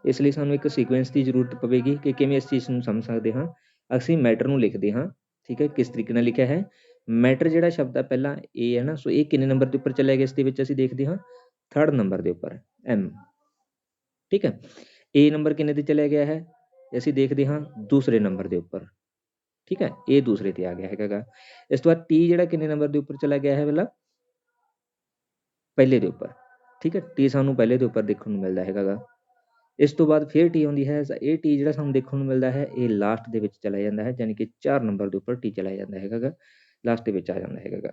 ਇਸ ਲਈ ਸਾਨੂੰ ਇੱਕ ਸੀਕੁਐਂਸ ਦੀ ਜ਼ਰੂਰਤ ਪਵੇਗੀ ਕਿ ਕਿਵੇਂ ਇਸ ਚੀਜ਼ ਨੂੰ ਸਮਝ ਸਕਦੇ ਹਾਂ। ਅਸੀਂ ਮੈਟਰ ਨੂੰ ਲਿਖਦੇ ਹਾਂ। ਠੀਕ ਹੈ, ਕਿਸ ਤਰੀਕੇ ਨਾਲ ਲਿਖਿਆ ਹੈ? ਮੈਟਰ ਜਿਹੜਾ ਸ਼ਬਦ ਹੈ ਪਹਿਲਾਂ A ਹੈ ਨਾ, ਸੋ ਇਹ ਕਿੰਨੇ ਨੰਬਰ ਦੇ ਉੱਪਰ ਚਲਿਆ ਗਿਆ? ਇਸ ਦੇ ਵਿੱਚ ਅਸੀਂ ਦੇਖਦੇ ਹਾਂ 3rd ਨੰਬਰ ਦੇ ਉੱਪਰ M। ਠੀਕ ਹੈ, A ਨੰਬਰ ਕਿੰਨੇ ਤੇ ਚਲਿਆ ਗਿਆ ਹੈ? ਅਸੀਂ ਦੇਖਦੇ ਹਾਂ 2ਰੇ ਨੰਬਰ ਦੇ ਉੱਪਰ। ਠੀਕ ਹੈ, ਇਹ 2ਰੇ ਤੇ ਆ ਗਿਆ ਹੈਗਾ। ਇਸ ਤੋਂ ਬਾਅਦ T ਜਿਹੜਾ ਕਿੰਨੇ ਨੰਬਰ ਦੇ ਉੱਪਰ ਚਲਾ ਗਿਆ ਹੈ? ਪਹਿਲਾਂ ਪਹਿਲੇ ਦੇ ਉੱਪਰ। ਠੀਕ ਹੈ, T ਸਾਨੂੰ ਪਹਿਲੇ ਦੇ ਉੱਪਰ ਦੇਖਣ ਨੂੰ ਮਿਲਦਾ ਹੈਗਾ। ਇਸ ਤੋਂ ਬਾਅਦ ਫਿਰ T ਆਉਂਦੀ ਹੈ। ਇਹ T ਜਿਹੜਾ ਸਾਨੂੰ ਦੇਖਣ ਨੂੰ ਮਿਲਦਾ ਹੈ, ਇਹ ਲਾਸਟ ਦੇ ਵਿੱਚ ਚਲਾ ਜਾਂਦਾ ਹੈ, ਯਾਨੀ ਕਿ 4 ਨੰਬਰ ਦੇ ਉੱਪਰ T ਚਲਾ ਜਾਂਦਾ ਹੈਗਾ, ਲਾਸਟ ਦੇ ਵਿੱਚ ਆ ਜਾਂਦਾ ਹੈਗਾ।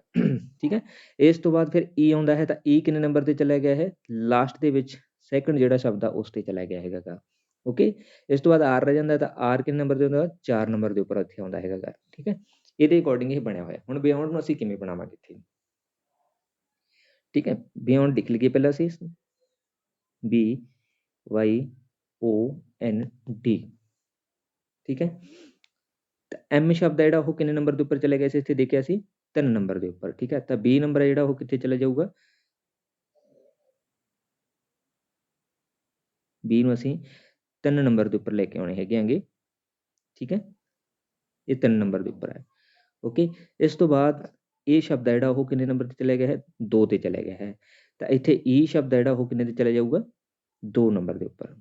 ਠੀਕ ਹੈ, ਇਸ ਤੋਂ ਬਾਅਦ ਫਿਰ E ਆਉਂਦਾ ਹੈ, ਤਾਂ E ਕਿੰਨੇ ਨੰਬਰ ਤੇ ਚਲਾ ਗਿਆ ਹੈ? ਲਾਸਟ ਦੇ ਵਿੱਚ 2nd ਜਿਹੜਾ ਸ਼ਬਦ ਆ ਉਸ ਤੇ ਚਲਾ ਗਿਆ ਹੈਗਾ। ਓਕੇ, ਇਸ ਤੋਂ ਬਾਅਦ R ਰਹਿ ਜਾਂਦਾ, ਤਾਂ R ਕਿੰਨੇ ਨੰਬਰ ਤੇ ਹੁੰਦਾ? 4 ਨੰਬਰ ਦੇ ਉੱਪਰ ਇੱਥੇ ਆਉਂਦਾ ਹੈਗਾ। ਠੀਕ ਹੈ, ਇਹਦੇ ਅਕੋਰਡਿੰਗ ਇਹ ਬਣਿਆ ਹੋਇਆ। ਹੁਣ ਬਿਯੋਂਡ ਨੂੰ ਅਸੀਂ ਕਿਵੇਂ ਬਣਾਵਾਂਗੇ ਇੱਥੇ? ਠੀਕ ਹੈ, ਬਿਯੋਂਡ ਲਿਖ ਲਈਏ ਪਹਿਲਾਂ ਅਸੀਂ BYOND। ਠੀਕ ਹੈ, ਤਾਂ M ਸ਼ਬਦ ਹੈ ਜਿਹੜਾ ਉਹ ਕਿੰਨੇ ਨੰਬਰ ਦੇ ਉੱਪਰ ਚਲੇ ਗਿਆ ਸੀ? ਇੱਥੇ ਦੇਖਿਆ ਸੀ 3 ਨੰਬਰ ਦੇ ਉੱਪਰ। ਠੀਕ ਹੈ, ਤਾਂ B ਨੰਬਰ ਹੈ ਜਿਹੜਾ ਉਹ ਕਿੱਥੇ ਚਲਾ ਜਾਊਗਾ? B ਨੂੰ ਅਸੀਂ 3 ਨੰਬਰ ਦੇ ਉੱਪਰ ਲੈ ਕੇ ਆਉਣੇ ਹੈਗੇ ਆਂਗੇ। ਠੀਕ ਹੈ, ਇਹ 3 ਨੰਬਰ ਦੇ ਉੱਪਰ ਹੈ। ਓਕੇ, ਇਸ ਤੋਂ ਬਾਅਦ ਇਹ ਸ਼ਬਦ ਹੈ ਜਿਹੜਾ ਉਹ ਕਿੰਨੇ ਨੰਬਰ ਤੇ ਚਲਾ ਗਿਆ ਹੈ? 2 ਤੇ ਚਲਾ ਗਿਆ ਹੈ। ਤਾਂ ਇੱਥੇ E ਸ਼ਬਦ ਹੈ ਜਿਹੜਾ ਉਹ ਕਿੰਨੇ ਤੇ ਚਲਾ ਜਾਊਗਾ? 2 ਨੰਬਰ ਦੇ ਉੱਪਰ।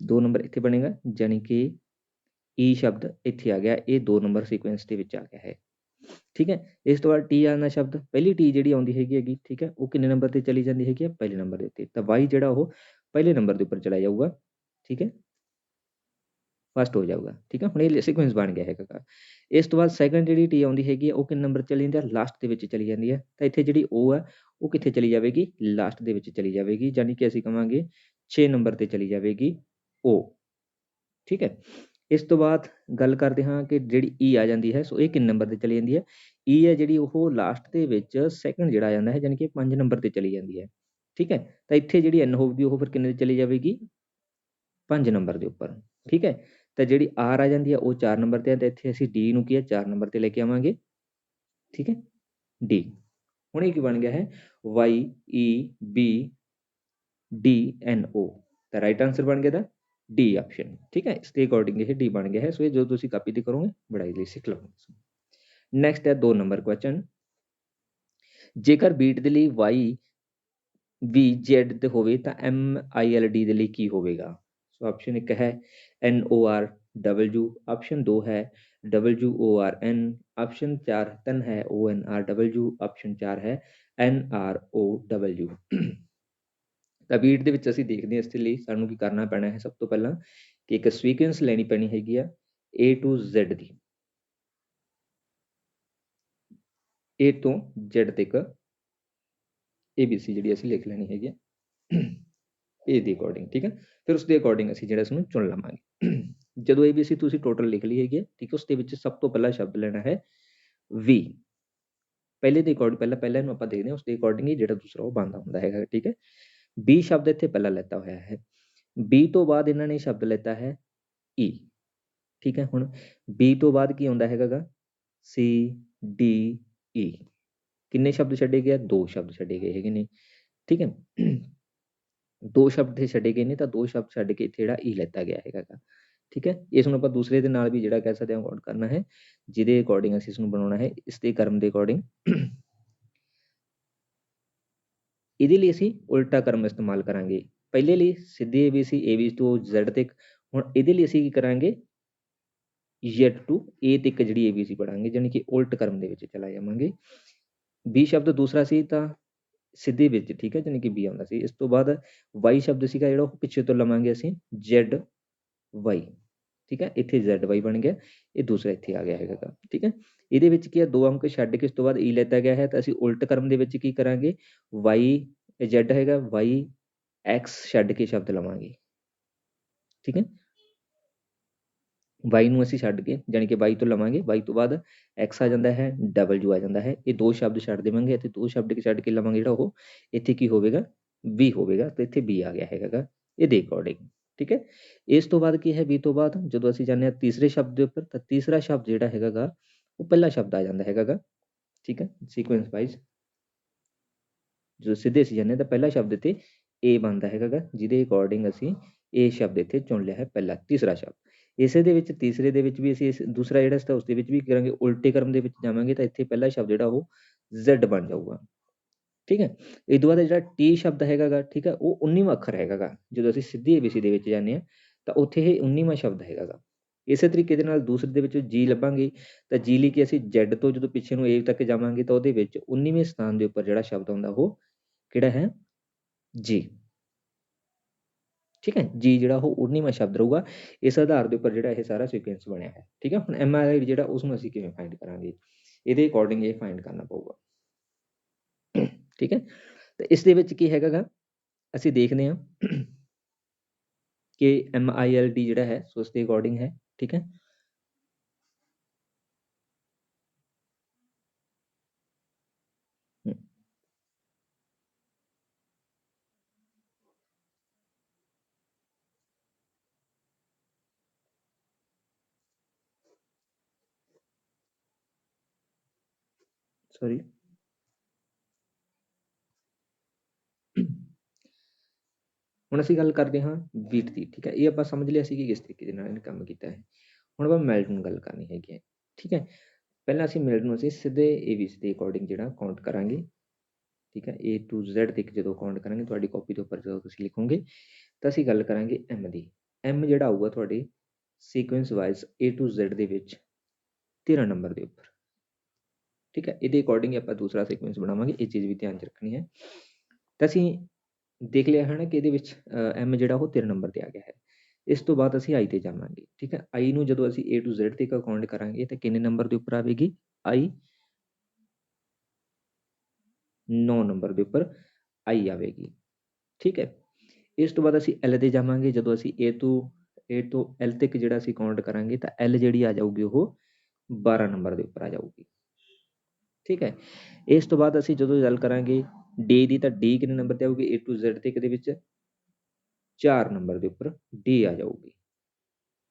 2 ਨੰਬਰ ਇੱਥੇ ਬਣੇਗਾ, ਯਾਨੀ ਕਿ E ਸ਼ਬਦ ਇੱਥੇ ਆ ਗਿਆ। ਇਹ 2 ਨੰਬਰ ਸੀਕੁਐਂਸ ਦੇ ਵਿੱਚ ਆ ਗਿਆ ਹੈ। ਠੀਕ ਹੈ, ਇਸ ਤੋਂ ਬਾਅਦ T ਆਉਣਾ ਸ਼ਬਦ, ਪਹਿਲੀ T ਜਿਹੜੀ ਆਉਂਦੀ ਹੈਗੀ। ਠੀਕ ਹੈ, ਉਹ ਕਿੰਨੇ ਨੰਬਰ ਤੇ ਚਲੀ ਜਾਂਦੀ ਹੈਗੀ ਆ? ਪਹਿਲੇ ਨੰਬਰ ਦੇ ਉੱਤੇ। ਤਾਂ Y ਜਿਹੜਾ ਉਹ ਪਹਿਲੇ ਨੰਬਰ ਦੇ ਉੱਪਰ ਚਲਾ ਜਾਊਗਾ। ਠੀਕ ਹੈ, ਫਸਟ ਹੋ ਜਾਊਗਾ। ਠੀਕ ਹੈ, ਹੁਣ ਇਹ ਸੀਕੁਐਂਸ ਬਣ ਗਿਆ ਹੈਗਾ। ਇਸ ਤੋਂ ਬਾਅਦ 2nd ਜਿਹੜੀ T ਆਉਂਦੀ ਹੈਗੀ ਆ, ਉਹ ਕਿੰਨੇ ਨੰਬਰ ਚਲੀ ਜਾਂਦੀ ਹੈ? ਲਾਸਟ ਦੇ ਵਿੱਚ ਚਲੀ ਜਾਂਦੀ ਹੈ। ਤਾਂ ਇੱਥੇ ਜਿਹੜੀ O ਹੈ ਉਹ ਕਿੱਥੇ ਚਲੀ ਜਾਵੇਗੀ? ਲਾਸਟ ਦੇ ਵਿੱਚ ਚਲੀ ਜਾਵੇਗੀ, ਯਾਨੀ ਕਿ ਅਸੀਂ ਕਹਾਂਗੇ 6 ਨੰਬਰ ਤੇ ਚਲੀ ਜਾਵੇਗੀ O। ਠੀਕ ਹੈ, ਇਸ ਤੋਂ ਬਾਅਦ ਗੱਲ ਕਰਦੇ ਹਾਂ ਕਿ ਜਿਹੜੀ E ਆ ਜਾਂਦੀ ਹੈ, ਸੋ ਇਹ ਕਿੰਨੇ ਨੰਬਰ ਤੇ ਚਲੀ ਜਾਂਦੀ ਹੈ? E ਹੈ ਜਿਹੜੀ ਉਹ ਲਾਸਟ ਦੇ ਵਿੱਚ 2nd ਜਿਹੜਾ ਆ ਜਾਂਦਾ ਹੈ, ਯਾਨੀ ਕਿ 5 ਨੰਬਰ ਤੇ ਚਲੀ ਜਾਂਦੀ ਹੈ। ਠੀਕ ਹੈ, ਤਾਂ ਇੱਥੇ ਜਿਹੜੀ N ਹੋਊਗੀ ਉਹ ਫਿਰ ਕਿੰਨੇ ਤੇ ਚਲੀ ਜਾਵੇਗੀ? 5 ਨੰਬਰ ਦੇ ਉੱਪਰ। ਠੀਕ ਹੈ, ਤਾਂ ਜਿਹੜੀ R ਆ ਜਾਂਦੀ ਹੈ ਉਹ 4 ਨੰਬਰ ਤੇ ਹੈ, ਤਾਂ ਇੱਥੇ ਅਸੀਂ D ਨੂੰ ਕੀ ਹੈ 4 ਨੰਬਰ ਤੇ ਲੈ ਕੇ ਆਵਾਂਗੇ। ਠੀਕ ਹੈ, D। ਹੁਣ ਇਹ ਕੀ ਬਣ ਗਿਆ ਹੈ? YEBDNO। ਤਾਂ ਰਾਈਟ ਆਂਸਰ ਬਣ ਗਿਆ ਦਾ D ਆਪਸ਼ਨ। ਠੀਕ ਹੈ, ਇਸ ਦੇ ਅਕੋਰਡਿੰਗ ਇਹ D ਬਣ ਗਿਆ ਹੈ। ਸੋ ਇਹ ਜਦੋਂ ਤੁਸੀਂ ਕਾਪੀ ਤੇ ਕਰੋਗੇ ਬੜਾ ਈਜ਼ੀ ਸਿੱਖ ਲਓਗੇ। ਨੈਕਸਟ ਹੈ 2 ਨੰਬਰ ਕੁਐਸਚਨ। ਜੇਕਰ ਬੀਟ ਦੇ ਲਈ YVZ ਤੇ ਹੋਵੇ ਤਾਂ MILD ਦੇ ਲਈ ਕੀ ਹੋਵੇਗਾ? ਸੋ ਆਪਸ਼ਨ 1 ਹੈ NORW, ਆਪਸ਼ਨ 2 ਹੈ WORN, ਆਪਸ਼ਨ 3 ਹੈ ONRW, ਆਪਸ਼ਨ 4 ਹੈ NROW। ਤਾਂ ਬੀਟ ਦੇ ਵਿੱਚ ਅਸੀਂ ਦੇਖਦੇ ਹਾਂ, ਇਸ ਦੇ ਲਈ ਸਾਨੂੰ ਕੀ ਕਰਨਾ ਪੈਣਾ ਹੈ? ਸਭ ਤੋਂ ਪਹਿਲਾਂ ਕਿ ਇੱਕ ਸੀਕੁਐਂਸ ਲੈਣੀ ਪੈਣੀ ਹੈਗੀ ਆ A to Z the. A ਤੋਂ Z ਤੱਕ ABC ਜਿਹੜੀ ਅਸੀਂ ਲਿਖ ਲੈਣੀ ਹੈਗੀ ਆ A ਦੇ ਅਕੋਰਡਿੰਗ। ਠੀਕ ਹੈ, ਫਿਰ ਉਸ ਦੇ ਅਕੋਰਡਿੰਗ ਅਸੀਂ ਜਿਹੜਾ ਇਸਨੂੰ ਚੁਣ ਲਵਾਂਗੇ। ਜਦੋਂ ABC ਤੁਸੀਂ ਟੋਟਲ ਲਿਖ ਲਈ ਹੈਗੀ ਹੈ, ਠੀਕ ਹੈ, ਉਸ ਦੇ ਵਿੱਚ ਸਭ ਤੋਂ ਪਹਿਲਾ ਸ਼ਬਦ ਲੈਣਾ ਹੈ V। ਪਹਿਲੇ ਦੇ ਅਕੋਰਡਿੰਗ ਪਹਿਲਾਂ ਇਹਨੂੰ ਆਪਾਂ ਦੇਖਦੇ ਹਾਂ, ਉਸ ਦੇ ਅਕੋਰਡਿੰਗ ਹੀ ਜਿਹੜਾ ਦੂਸਰਾ ਉਹ ਬਣਦਾ ਹੁੰਦਾ ਹੈਗਾ, ਠੀਕ ਹੈ। ਬੀ ਸ਼ਬਦ ਇੱਥੇ ਪਹਿਲਾਂ ਲੈਤਾ ਹੋਇਆ ਹੈ, ਬੀ ਤੋਂ ਬਾਅਦ ਇਹਨਾਂ ਨੇ ਸ਼ਬਦ ਲੈਤਾ ਹੈ ਈ, ਠੀਕ ਹੈ। ਹੁਣ ਬੀ ਤੋਂ ਬਾਅਦ ਕੀ ਆਉਂਦਾ ਹੈਗਾ ਗਾ, ਸੀ ਡੀ ਈ, ਕਿੰਨੇ ਸ਼ਬਦ ਛੱਡੇ ਗਏ ਆ, 2 ਸ਼ਬਦ ਛੱਡੇ ਗਏ ਹੈਗੇ ਨੇ, ਠੀਕ ਹੈ। 2 ਸ਼ਬਦ ਛੱਡੇ ਗਏ ਨੇ, ਤਾਂ 2 ਸ਼ਬਦ ਛੱਡ ਕੇ ਇੱਥੇ ਜਿਹੜਾ ਈ ਲੈਤਾ ਗਿਆ ਹੈਗਾ ਗਾ, ਠੀਕ ਹੈ। ਇਸ ਨੂੰ ਆਪਾਂ ਦੂਸਰੇ ਦੇ ਨਾਲ ਵੀ ਜਿਹੜਾ ਕਹਿ ਸਕਦੇ ਹਾਂ ਕਾਊਂਟ ਕਰਨਾ ਹੈ, ਜਿਹਦੇ ਅਕੋਰਡਿੰਗ ਅਸੀਂ ਇਸ ਨੂੰ ਬਣਾਉਣਾ ਹੈ, ਇਸ ਦੇ ਕਰਮ ਦੇ ਅਕੋਰਡਿੰਗ। ਇਹਦੇ ਲਈ ਅਸੀਂ ਉਲਟਾ ਕਰਮ ਇਸਤੇਮਾਲ ਕਰਾਂਗੇ। ਪਹਿਲੇ ਲਈ ਸਿੱਧੀ ABC AB ਤੋਂ Z ਤੱਕ, ਹੁਣ ਇਹਦੇ ਲਈ ਅਸੀਂ ਕੀ ਕਰਾਂਗੇ, Z to A ਤੱਕ ਜਿਹੜੀ ABC ਪੜਾਂਗੇ, ਜਾਣੀ ਕਿ ਉਲਟ ਕਰਮ ਦੇ ਵਿੱਚ ਚਲਾ ਜਾਵਾਂਗੇ। B ਸ਼ਬਦ ਦੂਸਰਾ ਸੀ ਤਾਂ ਸਿੱਧੇ ਵਿੱਚ, ਠੀਕ ਹੈ, ਜਾਣੀ ਕਿ B ਆਉਂਦਾ ਸੀ। ਇਸ ਤੋਂ ਬਾਅਦ Y ਸ਼ਬਦ ਸੀਗਾ ਜਿਹੜਾ ਉਹ ਪਿੱਛੇ ਤੋਂ ਲਵਾਂਗੇ ਅਸੀਂ ZY, ਠੀਕ ਹੈ, ਇੱਥੇ ZY ਬਣ ਗਿਆ, ਇਹ ਦੂਸਰਾ ਇੱਥੇ ਆ ਗਿਆ ਹੈਗਾ, ਠੀਕ ਹੈ। ਇਹਦੇ ਵਿੱਚ ਕੀ ਹੈ, 2 ਅੰਕ ਛੱਡ ਕੇ ਇਸ ਤੋਂ ਬਾਅਦ E ਲੈਤਾ ਗਿਆ ਹੈ, ਤਾਂ ਅਸੀਂ ਉਲਟ ਕਰਮ ਦੇ ਵਿੱਚ ਕੀ ਕਰਾਂਗੇ, Z ਹੈਗਾ, YX ਛੱਡ ਕੇ ਸ਼ਬਦ ਲਵਾਂਗੇ, ਠੀਕ ਹੈ। Y ਨੂੰ ਅਸੀਂ ਛੱਡ ਕੇ, ਜਾਣੀ ਕਿ Y ਤੋਂ ਲਵਾਂਗੇ, Y ਤੋਂ ਬਾਅਦ X ਆ ਜਾਂਦਾ ਹੈ, W ਆ ਜਾਂਦਾ ਹੈ, ਇਹ 2 ਸ਼ਬਦ ਛੱਡ ਦੇਵਾਂਗੇ, ਅਤੇ 2 ਸ਼ਬਦ ਛੱਡ ਕੇ ਲਵਾਂਗੇ ਜਿਹੜਾ ਉਹ ਇੱਥੇ ਕੀ ਹੋਵੇਗਾ, B ਹੋਵੇਗਾ, ਤੇ ਇੱਥੇ B ਆ ਗਿਆ ਹੈਗਾ ਇਹਦੇ ਅਕੋਰਡਿੰਗ, ਠੀਕ ਹੈ। ਇਸ ਤੋਂ ਬਾਅਦ ਕੀ ਹੈ, B ਤੋਂ ਬਾਅਦ ਜਦੋਂ ਅਸੀਂ ਜਾਂਦੇ ਹਾਂ ਤੀਸਰੇ ਸ਼ਬਦ ਦੇ ਉੱਪਰ, ਤਾਂ ਤੀਸਰਾ ਸ਼ਬਦ ਜਿਹੜਾ ਹੈਗਾ ਗਾ ਉਹ ਪਹਿਲਾ ਸ਼ਬਦ ਆ ਜਾਂਦਾ ਹੈਗਾ ਗਾ, ਠੀਕ ਹੈ, ਸੀਕੁਐਂਸ ਵਾਈਜ਼। ਜਦੋਂ ਸਿੱਧੇ ਅਸੀਂ ਜਾਂਦੇ ਹਾਂ ਤਾਂ ਪਹਿਲਾ ਸ਼ਬਦ ਇੱਥੇ A ਬਣਦਾ ਹੈਗਾ ਗਾ, ਜਿਹਦੇ ਅਕੋਰਡਿੰਗ ਅਸੀਂ ਇਹ ਸ਼ਬਦ ਇੱਥੇ ਚੁਣ ਲਿਆ ਹੈ, ਪਹਿਲਾ ਤੀਸਰਾ ਸ਼ਬਦ। ਇਸੇ ਦੇ ਵਿੱਚ ਤੀਸਰੇ ਦੇ ਵਿੱਚ ਵੀ ਅਸੀਂ ਦੂਸਰਾ ਜਿਹੜਾ ਸੀ ਉਸ ਦੇ ਵਿੱਚ ਵੀ ਕਰਾਂਗੇ, ਉਲਟੇ ਕਰਮ ਦੇ ਵਿੱਚ ਜਾਵਾਂਗੇ, ਤਾਂ ਇੱਥੇ ਪਹਿਲਾ ਸ਼ਬਦ ਜਿਹੜਾ ਉਹ Z ਬਣ ਜਾਊਗਾ, ਠੀਕ ਹੈ। ਇਹ ਤੋਂ ਬਾਅਦ ਜਿਹੜਾ T ਸ਼ਬਦ ਹੈਗਾ ਗਾ, ਠੀਕ ਹੈ, ਉਹ 19ਵਾਂ ਅੱਖਰ ਹੈਗਾ ਗਾ। ਜਦੋਂ ਅਸੀਂ ਸਿੱਧੀ ABC ਦੇ ਵਿੱਚ ਜਾਂਦੇ ਹਾਂ ਤਾਂ ਉੱਥੇ ਇਹ 19ਵਾਂ ਸ਼ਬਦ ਹੈਗਾ ਗਾ। ਇਸੇ ਤਰੀਕੇ ਦੇ ਨਾਲ ਦੂਸਰੇ ਦੇ ਵਿੱਚ G ਲੱਭਾਂਗੇ, ਤਾਂ G ਲਈ ਕਿ ਅਸੀਂ Z ਤੋਂ ਜਦੋਂ ਪਿੱਛੇ ਨੂੰ A ਤੱਕ ਜਾਵਾਂਗੇ ਤਾਂ ਉਹਦੇ ਵਿੱਚ 19ਵੇਂ ਸਥਾਨ ਦੇ ਉੱਪਰ ਜਿਹੜਾ ਸ਼ਬਦ ਆਉਂਦਾ ਉਹ ਕਿਹੜਾ ਹੈ, G, ਠੀਕ ਹੈ। G ਜਿਹੜਾ ਉਹ 19ਵਾਂ ਸ਼ਬਦ ਰਹੂਗਾ। ਇਸ ਆਧਾਰ ਦੇ ਉੱਪਰ ਜਿਹੜਾ ਇਹ ਸਾਰਾ ਸੀਕੁਐਂਸ ਬਣਿਆ ਹੈ, ਠੀਕ ਹੈ। ਹੁਣ MI ਜਿਹੜਾ ਉਸਨੂੰ ਅਸੀਂ ਕਿਵੇਂ ਫਾਈਂਡ ਕਰਾਂਗੇ, ਇਹਦੇ ਅਕੋਰਡਿੰਗ ਇਹ ਫਾਈਂਡ ਕਰਨਾ ਪਊਗਾ, ਠੀਕ ਹੈ। ਤੇ ਇਸ ਦੇ ਵਿੱਚ ਕੀ ਹੈਗਾ ਗਾ, ਅਸੀਂ ਦੇਖਦੇ ਹਾਂ ਕਿ MILD ਜਿਹੜਾ ਹੈ ਸੋ ਉਸ ਦੇ ਅਕੋਰਡਿੰਗ ਹੈ, ਠੀਕ ਹੈ। ਸੌਰੀ, ਹੁਣ ਅਸੀਂ ਗੱਲ ਕਰਦੇ ਹਾਂ ਬੀਟ ਦੀ, ਠੀਕ ਹੈ। ਇਹ ਆਪਾਂ ਸਮਝ ਲਿਆ ਸੀ ਕਿ ਕਿਸ ਤਰੀਕੇ ਦੇ ਨਾਲ ਇਹਨੇ ਕੰਮ ਕੀਤਾ ਹੈ। ਹੁਣ ਆਪਾਂ ਮੈਲਟ ਨੂੰ ਗੱਲ ਕਰਨੀ ਹੈਗੀ ਹੈ, ਠੀਕ ਹੈ। ਪਹਿਲਾਂ ਅਸੀਂ ਮੈਲਟ ਨੂੰ ਅਸੀਂ ਸਿੱਧੇ ABC ਦੇ ਅਕੋਰਡਿੰਗ ਜਿਹੜਾ ਕਾਊਂਟ ਕਰਾਂਗੇ, ਠੀਕ ਹੈ। A to Z ਤੱਕ ਜਦੋਂ ਕਾਊਂਟ ਕਰਾਂਗੇ, ਤੁਹਾਡੀ ਕਾਪੀ ਦੇ ਉੱਪਰ ਜਦੋਂ ਤੁਸੀਂ ਲਿਖੋਗੇ ਤਾਂ ਅਸੀਂ ਗੱਲ ਕਰਾਂਗੇ M ਦੀ। M ਜਿਹੜਾ ਆਊਗਾ ਤੁਹਾਡੇ sequence wise A to Z ਦੇ ਵਿੱਚ 13 ਨੰਬਰ ਦੇ ਉੱਪਰ, ਠੀਕ ਹੈ। ਇਹਦੇ ਅਕੋਰਡਿੰਗ ਆਪਾਂ ਦੂਸਰਾ ਸੀਕੁਐਂਸ ਬਣਾਵਾਂਗੇ, ਇਹ ਚੀਜ਼ ਵੀ ਧਿਆਨ 'ਚ ਰੱਖਣੀ ਹੈ। ਤਾਂ ਅਸੀਂ ਦੇਖ ਲਿਆ ਹੈ ਨਾ ਕਿ ਇਹਦੇ ਵਿੱਚ M ਜਿਹੜਾ ਉਹ 13 ਨੰਬਰ 'ਤੇ ਆ ਗਿਆ ਹੈ। ਇਸ ਤੋਂ ਬਾਅਦ ਅਸੀਂ I 'ਤੇ ਜਾਵਾਂਗੇ, ਠੀਕ ਹੈ। I ਨੂੰ ਜਦੋਂ ਅਸੀਂ A to Z ਤੱਕ ਕਾਊਂਟ ਕਰਾਂਗੇ ਤਾਂ ਕਿੰਨੇ ਨੰਬਰ ਦੇ ਉੱਪਰ ਆਵੇਗੀ, I 9 ਨੰਬਰ ਦੇ ਉੱਪਰ I ਆਵੇਗੀ, ਠੀਕ ਹੈ। ਇਸ ਤੋਂ ਬਾਅਦ ਅਸੀਂ L 'ਤੇ ਜਾਵਾਂਗੇ, ਜਦੋਂ ਅਸੀਂ A ਤੋਂ L ਤੱਕ ਜਿਹੜਾ ਅਸੀਂ ਕਾਊਂਟ ਕਰਾਂਗੇ ਤਾਂ L ਜਿਹੜੀ ਆ ਜਾਊਗੀ ਉਹ 12 ਨੰਬਰ ਦੇ ਉੱਪਰ ਆ ਜਾਊਗੀ, ਠੀਕ ਹੈ। ਇਸ ਤੋਂ ਬਾਅਦ ਅਸੀਂ ਜਦੋਂ ਗੱਲ ਕਰਾਂਗੇ D ਦੀ, ਤਾਂ D ਕਿੰਨੇ ਨੰਬਰ 'ਤੇ ਆਊਗੀ, A to Z ਤੱਕ ਦੇ ਵਿੱਚ 4 ਨੰਬਰ ਦੇ ਉੱਪਰ D ਆ ਜਾਊਗੀ,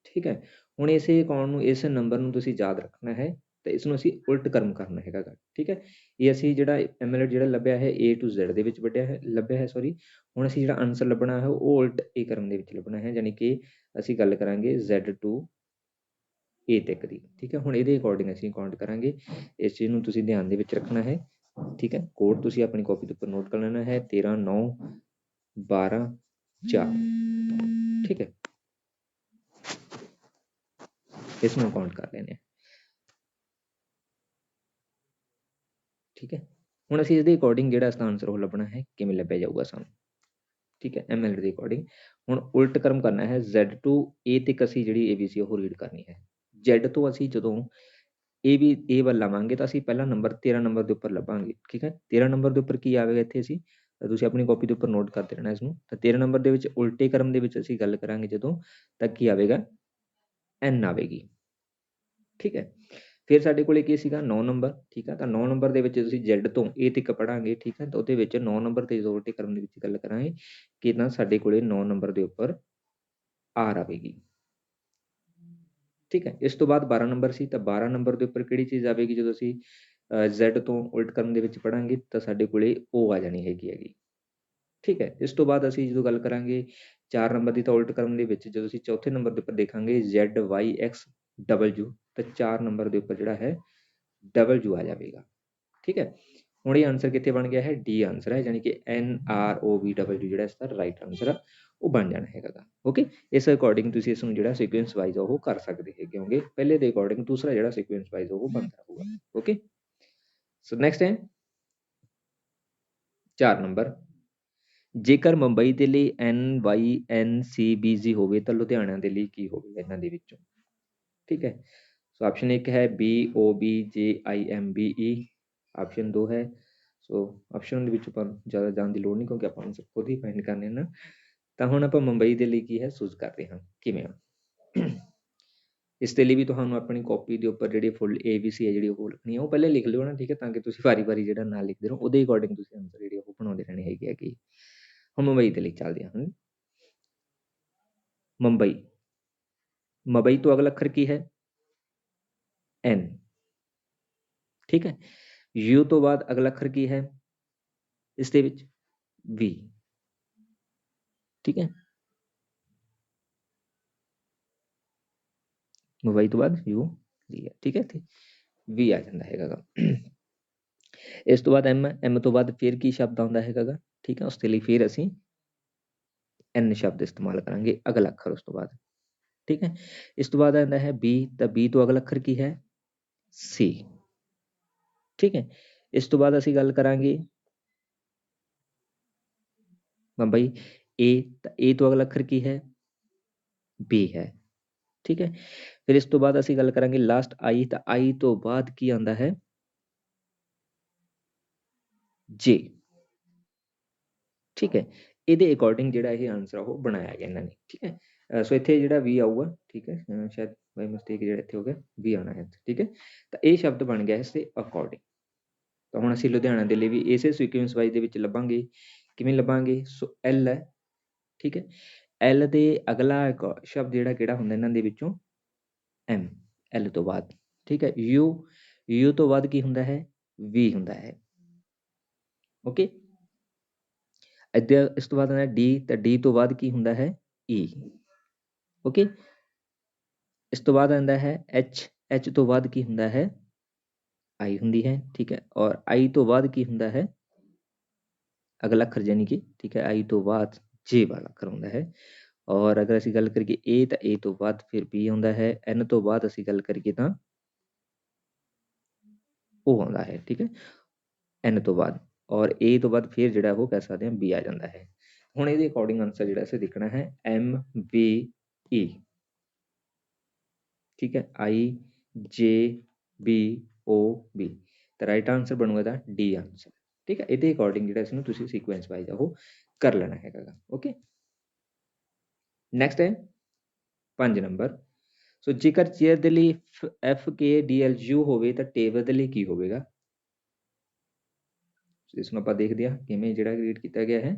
ਠੀਕ ਹੈ। ਹੁਣ ਇਸੇ ਅਕਾਊਂਟ ਨੂੰ, ਇਸ ਨੰਬਰ ਨੂੰ ਤੁਸੀਂ ਯਾਦ ਰੱਖਣਾ ਹੈ, ਤਾਂ ਇਸ ਨੂੰ ਅਸੀਂ ਉਲਟ ਕਰਮ ਕਰਨਾ ਹੈਗਾ ਗਾ, ਠੀਕ ਹੈ। ਇਹ ਅਸੀਂ ਜਿਹੜਾ MLT ਜਿਹੜਾ ਲੱਭਿਆ ਹੈ A to Z ਦੇ ਵਿੱਚ ਲੱਭਿਆ ਹੈ, ਸੌਰੀ। ਹੁਣ ਅਸੀਂ ਜਿਹੜਾ ਆਨਸਰ ਲੱਭਣਾ ਹੈ ਉਹ ਉਲਟ A ਕਰਮ ਦੇ ਵਿੱਚ ਲੱਭਣਾ ਹੈ, ਜਾਣੀ ਕਿ ਅਸੀਂ ਗੱਲ ਕਰਾਂਗੇ Z to A ਤੱਕ ਦੀ, ਠੀਕ ਹੈ। ਹੁਣ ਇਹਦੇ ਅਕੋਰਡਿੰਗ ਅਸੀਂ ਕਾਊਂਟ ਕਰਾਂਗੇ, ਇਸ ਚੀਜ਼ ਨੂੰ ਤੁਸੀਂ ਧਿਆਨ ਦੇ ਵਿੱਚ ਰੱਖਣਾ ਹੈ, ਠੀਕ ਹੈ। ਕੋਡ ਤੁਸੀਂ ਆਪਣੀ ਕਾਪੀ ਦੇ ਉੱਪਰ ਨੋਟ ਕਰ ਲੈਣਾ ਹੈ, 13 9 12 4, ਠੀਕ ਹੈ। ਇਸ ਨੂੰ ਕਾਊਂਟ ਕਰ ਲੈਣੇ, ਠੀਕ ਹੈ। ਹੁਣ ਅਸੀਂ ਇਹਦੇ ਅਕੋਰਡਿੰਗ ਜਿਹੜਾ ਇਸਦਾ ਆਨਸਰ ਉਹ ਲੱਭਣਾ ਹੈ, ਕਿਵੇਂ ਲੱਭਿਆ ਜਾਊਗਾ ਸਾਨੂੰ, ਠੀਕ ਹੈ। MLT ਦੇ ਅਕੋਰਡਿੰਗ ਹੁਣ ਉਲਟ ਕਰਮ ਕਰਨਾ ਹੈ, Z to A ਤੱਕ ਅਸੀਂ ਜਿਹੜੀ ABC ਉਹ ਰੀਡ ਕਰਨੀ ਹੈ। Z ਤੋਂ ਅਸੀਂ ਜਦੋਂ A ਵੱਲ ਲਾਵਾਂਗੇ ਤਾਂ ਅਸੀਂ ਪਹਿਲਾ ਨੰਬਰ 13 ਨੰਬਰ ਦੇ ਉੱਪਰ ਲੱਭਾਂਗੇ, ਠੀਕ ਹੈ। 13 ਨੰਬਰ ਦੇ ਉੱਪਰ ਕੀ ਆਵੇਗਾ ਇੱਥੇ, ਅਸੀਂ ਤੁਸੀਂ ਆਪਣੀ ਕਾਪੀ ਦੇ ਉੱਪਰ ਨੋਟ ਕਰਦੇ ਰਹਿਣਾ ਇਸ ਨੂੰ। ਤਾਂ 13 ਨੰਬਰ ਦੇ ਵਿੱਚ ਉਲਟੇ ਕਰਮ ਦੇ ਵਿੱਚ ਅਸੀਂ ਗੱਲ ਕਰਾਂਗੇ ਜਦੋਂ, ਤਾਂ ਕੀ ਆਵੇਗਾ, N ਆਵੇਗੀ, ਠੀਕ ਹੈ। ਫਿਰ ਸਾਡੇ ਕੋਲੇ ਕੀ ਸੀਗਾ 9 ਨੰਬਰ, ਠੀਕ ਆ। ਤਾਂ 9 ਨੰਬਰ ਦੇ ਵਿੱਚ ਤੁਸੀਂ Z ਤੋਂ A ਤੱਕ ਪੜ੍ਹਾਂਗੇ, ਠੀਕ ਆ। ਤਾਂ ਉਹਦੇ ਵਿੱਚ 9 ਨੰਬਰ ਤੇ ਜ਼ੋਰ ਕਰਨ ਦੇ ਵਿੱਚ ਗੱਲ ਕਰਾਂਗੇ ਕਿ ਨਾ ਸਾਡੇ ਕੋਲੇ 9 ਨੰਬਰ ਦੇ ਉੱਪਰ R ਆਵੇਗੀ, ਠੀਕ ਹੈ। ਇਸ ਤੋਂ ਬਾਅਦ 12 ਨੰਬਰ ਸੀ, ਤਾਂ 12 ਨੰਬਰ ਦੇ ਉੱਪਰ ਕਿਹੜੀ ਚੀਜ਼ ਆਵੇਗੀ ਜਦੋਂ ਅਸੀਂ Z ਤੋਂ ਉਲਟ ਕਰਨ ਦੇ ਵਿੱਚ ਪੜ੍ਹਾਂਗੇ ਤਾਂ ਸਾਡੇ ਕੋਲੇ O ਆ ਜਾਣੀ ਹੈਗੀ, ਠੀਕ ਹੈ। ਇਸ ਤੋਂ ਬਾਅਦ ਅਸੀਂ ਜਦੋਂ ਗੱਲ ਕਰਾਂਗੇ 4 ਨੰਬਰ ਦੀ, ਤਾਂ ਉਲਟ ਕਰਨ ਦੇ ਵਿੱਚ ਜਦੋਂ ਅਸੀਂ ਚੌਥੇ ਨੰਬਰ ਦੇ ਉੱਪਰ ਦੇਖਾਂਗੇ ZYXW, ਤਾਂ 4 ਨੰਬਰ ਦੇ ਉੱਪਰ ਜਿਹੜਾ ਹੈ W ਆ ਜਾਵੇਗਾ, ਠੀਕ ਹੈ। ਹੁਣ ਇਹ ਆਂਸਰ ਕਿੱਥੇ ਬਣ ਗਿਆ ਹੈ, D ਆਂਸਰ ਹੈ, ਯਾਨੀ ਕਿ NROBW ਜਿਹੜਾ ਇਸਦਾ ਰਾਈਟ ਆਂਸਰ ਆ ਉਹ ਬਣ ਜਾਣਾ ਹੈਗਾ ਗਾ, ਓਕੇ। ਇਸ ਅਕੋਰਡਿੰਗ ਤੁਸੀਂ ਇਸ ਨੂੰ ਜਿਹੜਾ ਸੀਕੁਐਂਸ ਵਾਈਜ਼ ਉਹ ਕਰ ਸਕਦੇ ਹੈਗੇ ਹੋਗੇ, ਪਹਿਲੇ ਦੇ ਅਕੋਰਡਿੰਗ ਦੂਸਰਾ ਜਿਹੜਾ ਸੀਕੁਐਂਸ ਵਾਈਜ਼ ਉਹ ਬਣਦਾ ਹੋਊਗਾ, ਓਕੇ। ਸੋ ਨੈਕਸਟ ਹੈ 4 ਨੰਬਰ, ਜੇਕਰ ਮੁੰਬਈ ਦੇ ਲਈ NYNCBG ਹੋਵੇ ਤਾਂ ਲੁਧਿਆਣਾ ਦੇ ਲਈ ਕੀ ਹੋਵੇਗਾ ਇਹਨਾਂ ਦੇ ਵਿੱਚੋਂ, ਠੀਕ ਹੈ। ਸੋ ਆਪਸ਼ਨ 1 ਹੈ BOBJIMBE, ਆਪਸ਼ਨ 2 ਹੈ, ਸੋ ਆਪਸ਼ਨ ਦੇ ਵਿੱਚ ਆਪਾਂ ਜ਼ਿਆਦਾ ਜਾਣ ਦੀ ਲੋੜ ਨਹੀਂ ਕਿਉਂਕਿ ਆਪਾਂ ਆਨਸਰ ਖੁਦ ਹੀ ਫਾਈਂਡ ਕਰਨੇ ਨਾ। ਤਾਂ ਹੁਣ ਆਪਾਂ ਮੁੰਬਈ ਦੇ ਲਈ ਕੀ ਹੈ ਚੂਜ਼ ਕਰਦੇ ਹਾਂ, ਕਿਵੇਂ ਆ। ਇਸ ਦੇ ਲਈ ਵੀ ਤੁਹਾਨੂੰ ਆਪਣੀ ਕਾਪੀ ਦੇ ਉੱਪਰ ਜਿਹੜੀ ਫੁੱਲ ABC ਹੈ ਜਿਹੜੀ ਉਹ ਲਿਖਣੀ ਹੈ, ਉਹ ਪਹਿਲੇ ਲਿਖ ਲਿਓ ਨਾ, ਠੀਕ ਹੈ, ਤਾਂ ਕਿ ਤੁਸੀਂ ਵਾਰੀ ਜਿਹੜਾ ਨਾਲ ਲਿਖਦੇ ਰਹੋ ਉਹਦੇ ਅਕੋਰਡਿੰਗ ਤੁਸੀਂ ਆਨਸਰ ਜਿਹੜੇ ਉਹ ਬਣਾਉਂਦੇ ਰਹਿਣੇ ਹੈਗੇ ਕਿ ਹੁਣ ਮੁੰਬਈ ਦੇ ਲਈ ਚੱਲਦੇ ਹਾਂ। ਮੁੰਬਈ, ਮੁੰਬਈ ਤੋਂ ਅਗਲਾ ਅੱਖਰ ਕੀ ਹੈ N, ਠੀਕ ਹੈ। U ਤੋਂ ਬਾਅਦ ਅਗਲਾ ਅੱਖਰ ਕੀ ਹੈ ਇਸ ਦੇ ਵਿੱਚ V, ਠੀਕ ਹੈ। ਮੁੰਬਈ ਤੋਂ ਬਾਅਦ U V ਹੈ, ਠੀਕ ਹੈ, ਇੱਥੇ V ਆ ਜਾਂਦਾ ਹੈਗਾ ਗਾ। ਇਸ ਤੋਂ ਬਾਅਦ M ਤੋਂ ਬਾਅਦ ਫਿਰ ਕੀ ਸ਼ਬਦ ਆਉਂਦਾ ਹੈਗਾ ਗਾ, ਠੀਕ ਹੈ। ਉਸ ਦੇ ਲਈ ਫਿਰ ਅਸੀਂ N ਸ਼ਬਦ ਇਸਤੇਮਾਲ ਕਰਾਂਗੇ ਅਗਲਾ ਅੱਖਰ ਉਸ ਤੋਂ ਬਾਅਦ, ਠੀਕ ਹੈ। ਇਸ ਤੋਂ ਬਾਅਦ ਆਉਂਦਾ ਹੈ B, ਤਾਂ B ਤੋਂ ਅਗਲਾ ਅੱਖਰ ਕੀ ਹੈ C, ਠੀਕ ਹੈ। ਇਸ ਤੋਂ ਬਾਅਦ ਅਸੀਂ ਗੱਲ ਕਰਾਂਗੇ ਮੁੰਬਈ A, ਤਾਂ A ਤੋਂ ਅਗਲਾ ਅੱਖਰ ਕੀ ਹੈ B ਹੈ, ਠੀਕ ਹੈ। ਫਿਰ ਇਸ ਤੋਂ ਬਾਅਦ ਅਸੀਂ ਗੱਲ ਕਰਾਂਗੇ ਲਾਸਟ I, ਤਾਂ I ਤੋਂ ਬਾਅਦ ਕੀ ਆਉਂਦਾ ਹੈ J, ਠੀਕ ਹੈ। ਇਹਦੇ ਅਕੋਰਡਿੰਗ ਜਿਹੜਾ ਇਹ ਆਨਸਰ ਉਹ ਬਣਾਇਆ ਗਿਆ ਇਹਨਾਂ ਨੇ, ਠੀਕ ਹੈ। ਸੋ ਇੱਥੇ ਜਿਹੜਾ V ਆਊਗਾ, ਠੀਕ ਹੈ, ਸ਼ਾਇਦ ਬਾਈ ਮਿਸਟੇਕ ਜਿਹੜਾ ਇੱਥੇ ਹੋ ਗਿਆ V ਆਉਣਾ ਹੈ, ਠੀਕ ਹੈ। ਤਾਂ ਇਹ ਸ਼ਬਦ ਬਣ ਗਿਆ ਇਸ ਦੇ ਅਕੋਰਡਿੰਗ। ਤਾਂ ਹੁਣ ਅਸੀਂ ਲੁਧਿਆਣਾ ਦੇ ਲਈ ਵੀ ਇਸੇ ਸੀਕੁਐਂਸ ਵਾਈਜ਼ ਦੇ ਵਿੱਚ ਲੱਭਾਂਗੇ, ਕਿਵੇਂ ਲੱਭਾਂਗੇ, ਸੋ L ਹੈ, ਠੀਕ ਹੈ। L ਦੇ ਅਗਲਾ ਸ਼ਬਦ ਜਿਹੜਾ ਕਿਹੜਾ ਹੁੰਦਾ ਇਹਨਾਂ ਦੇ ਵਿੱਚੋਂ M, L ਤੋਂ ਬਾਅਦ, ਠੀਕ ਹੈ। U ਤੋਂ ਬਾਅਦ ਕੀ ਹੁੰਦਾ ਹੈ V ਹੁੰਦਾ ਹੈ, ਓਕੇ। ਇੱਧਰ ਇਸ ਤੋਂ ਬਾਅਦ ਆਉਂਦਾ D, ਤਾਂ D ਤੋਂ ਬਾਅਦ ਕੀ ਹੁੰਦਾ ਹੈ E, ਓਕੇ। ਇਸ ਤੋਂ ਬਾਅਦ ਆਉਂਦਾ ਹੈ H ਤੋਂ ਬਾਅਦ ਕੀ ਹੁੰਦਾ ਹੈ I ਹੁੰਦੀ ਹੈ, ਠੀਕ ਹੈ। ਔਰ I ਤੋਂ ਬਾਅਦ ਕੀ ਹੁੰਦਾ ਹੈ ਅਗਲਾ ਅੱਖਰ ਯਾਨੀ ਕਿ, ਠੀਕ ਹੈ, I ਤੋਂ ਬਾਅਦ J ਵਾਲਾ ਅੱਖਰ ਹੁੰਦਾ ਹੈ। ਔਰ ਅਗਰ ਅਸੀਂ ਗੱਲ ਕਰੀਏ A, ਤਾਂ A ਤੋਂ ਬਾਅਦ ਫਿਰ B ਆਉਂਦਾ ਹੈ, N ਤੋਂ ਬਾਅਦ ਅਸੀਂ ਗੱਲ ਕਰੀਏ ਤਾਂ O ਆਉਂਦਾ ਹੈ, ਠੀਕ ਹੈ, N ਤੋਂ ਬਾਅਦ। ਔਰ A ਤੋਂ ਬਾਅਦ ਫਿਰ ਜਿਹੜਾ ਉਹ ਕਹਿ ਸਕਦੇ ਹਾਂ B ਆ ਜਾਂਦਾ ਹੈ। ਹੁਣ ਇਹਦੇ ਅਕੋਰਡਿੰਗ ਆਨਸਰ ਜਿਹੜਾ ਅਸੀਂ ਦੇਖਣਾ ਹੈ MVE, ਠੀਕ ਹੈ, IJBOB, ਤਾਂ ਰਾਈਟ ਆਨਸਰ ਬਣੂਗਾ ਇਹਦਾ D ਆਨਸਰ, ਠੀਕ ਹੈ। ਇਹਦੇ ਅਕੋਰਡਿੰਗ ਜਿਹੜਾ ਇਸਨੂੰ ਤੁਸੀਂ ਸੀਕੁਐਂਸ ਵਾਈਜ਼ ਉਹ ਕਰ ਲੈਣਾ ਹੈਗਾ ਗਾ, ਓਕੇ। ਨੈਕਸਟ ਹੈ 5 ਨੰਬਰ, ਸੋ ਜੇਕਰ ਚੇਅਰ ਦੇ ਲਈ FKDLU ਹੋਵੇ ਤਾਂ ਟੇਬਲ ਦੇ ਲਈ ਕੀ ਹੋਵੇਗਾ। ਇਸ ਨੂੰ ਆਪਾਂ ਦੇਖਦੇ ਹਾਂ ਕਿਵੇਂ ਜਿਹੜਾ ਰੀਡ ਕੀਤਾ ਗਿਆ ਹੈ,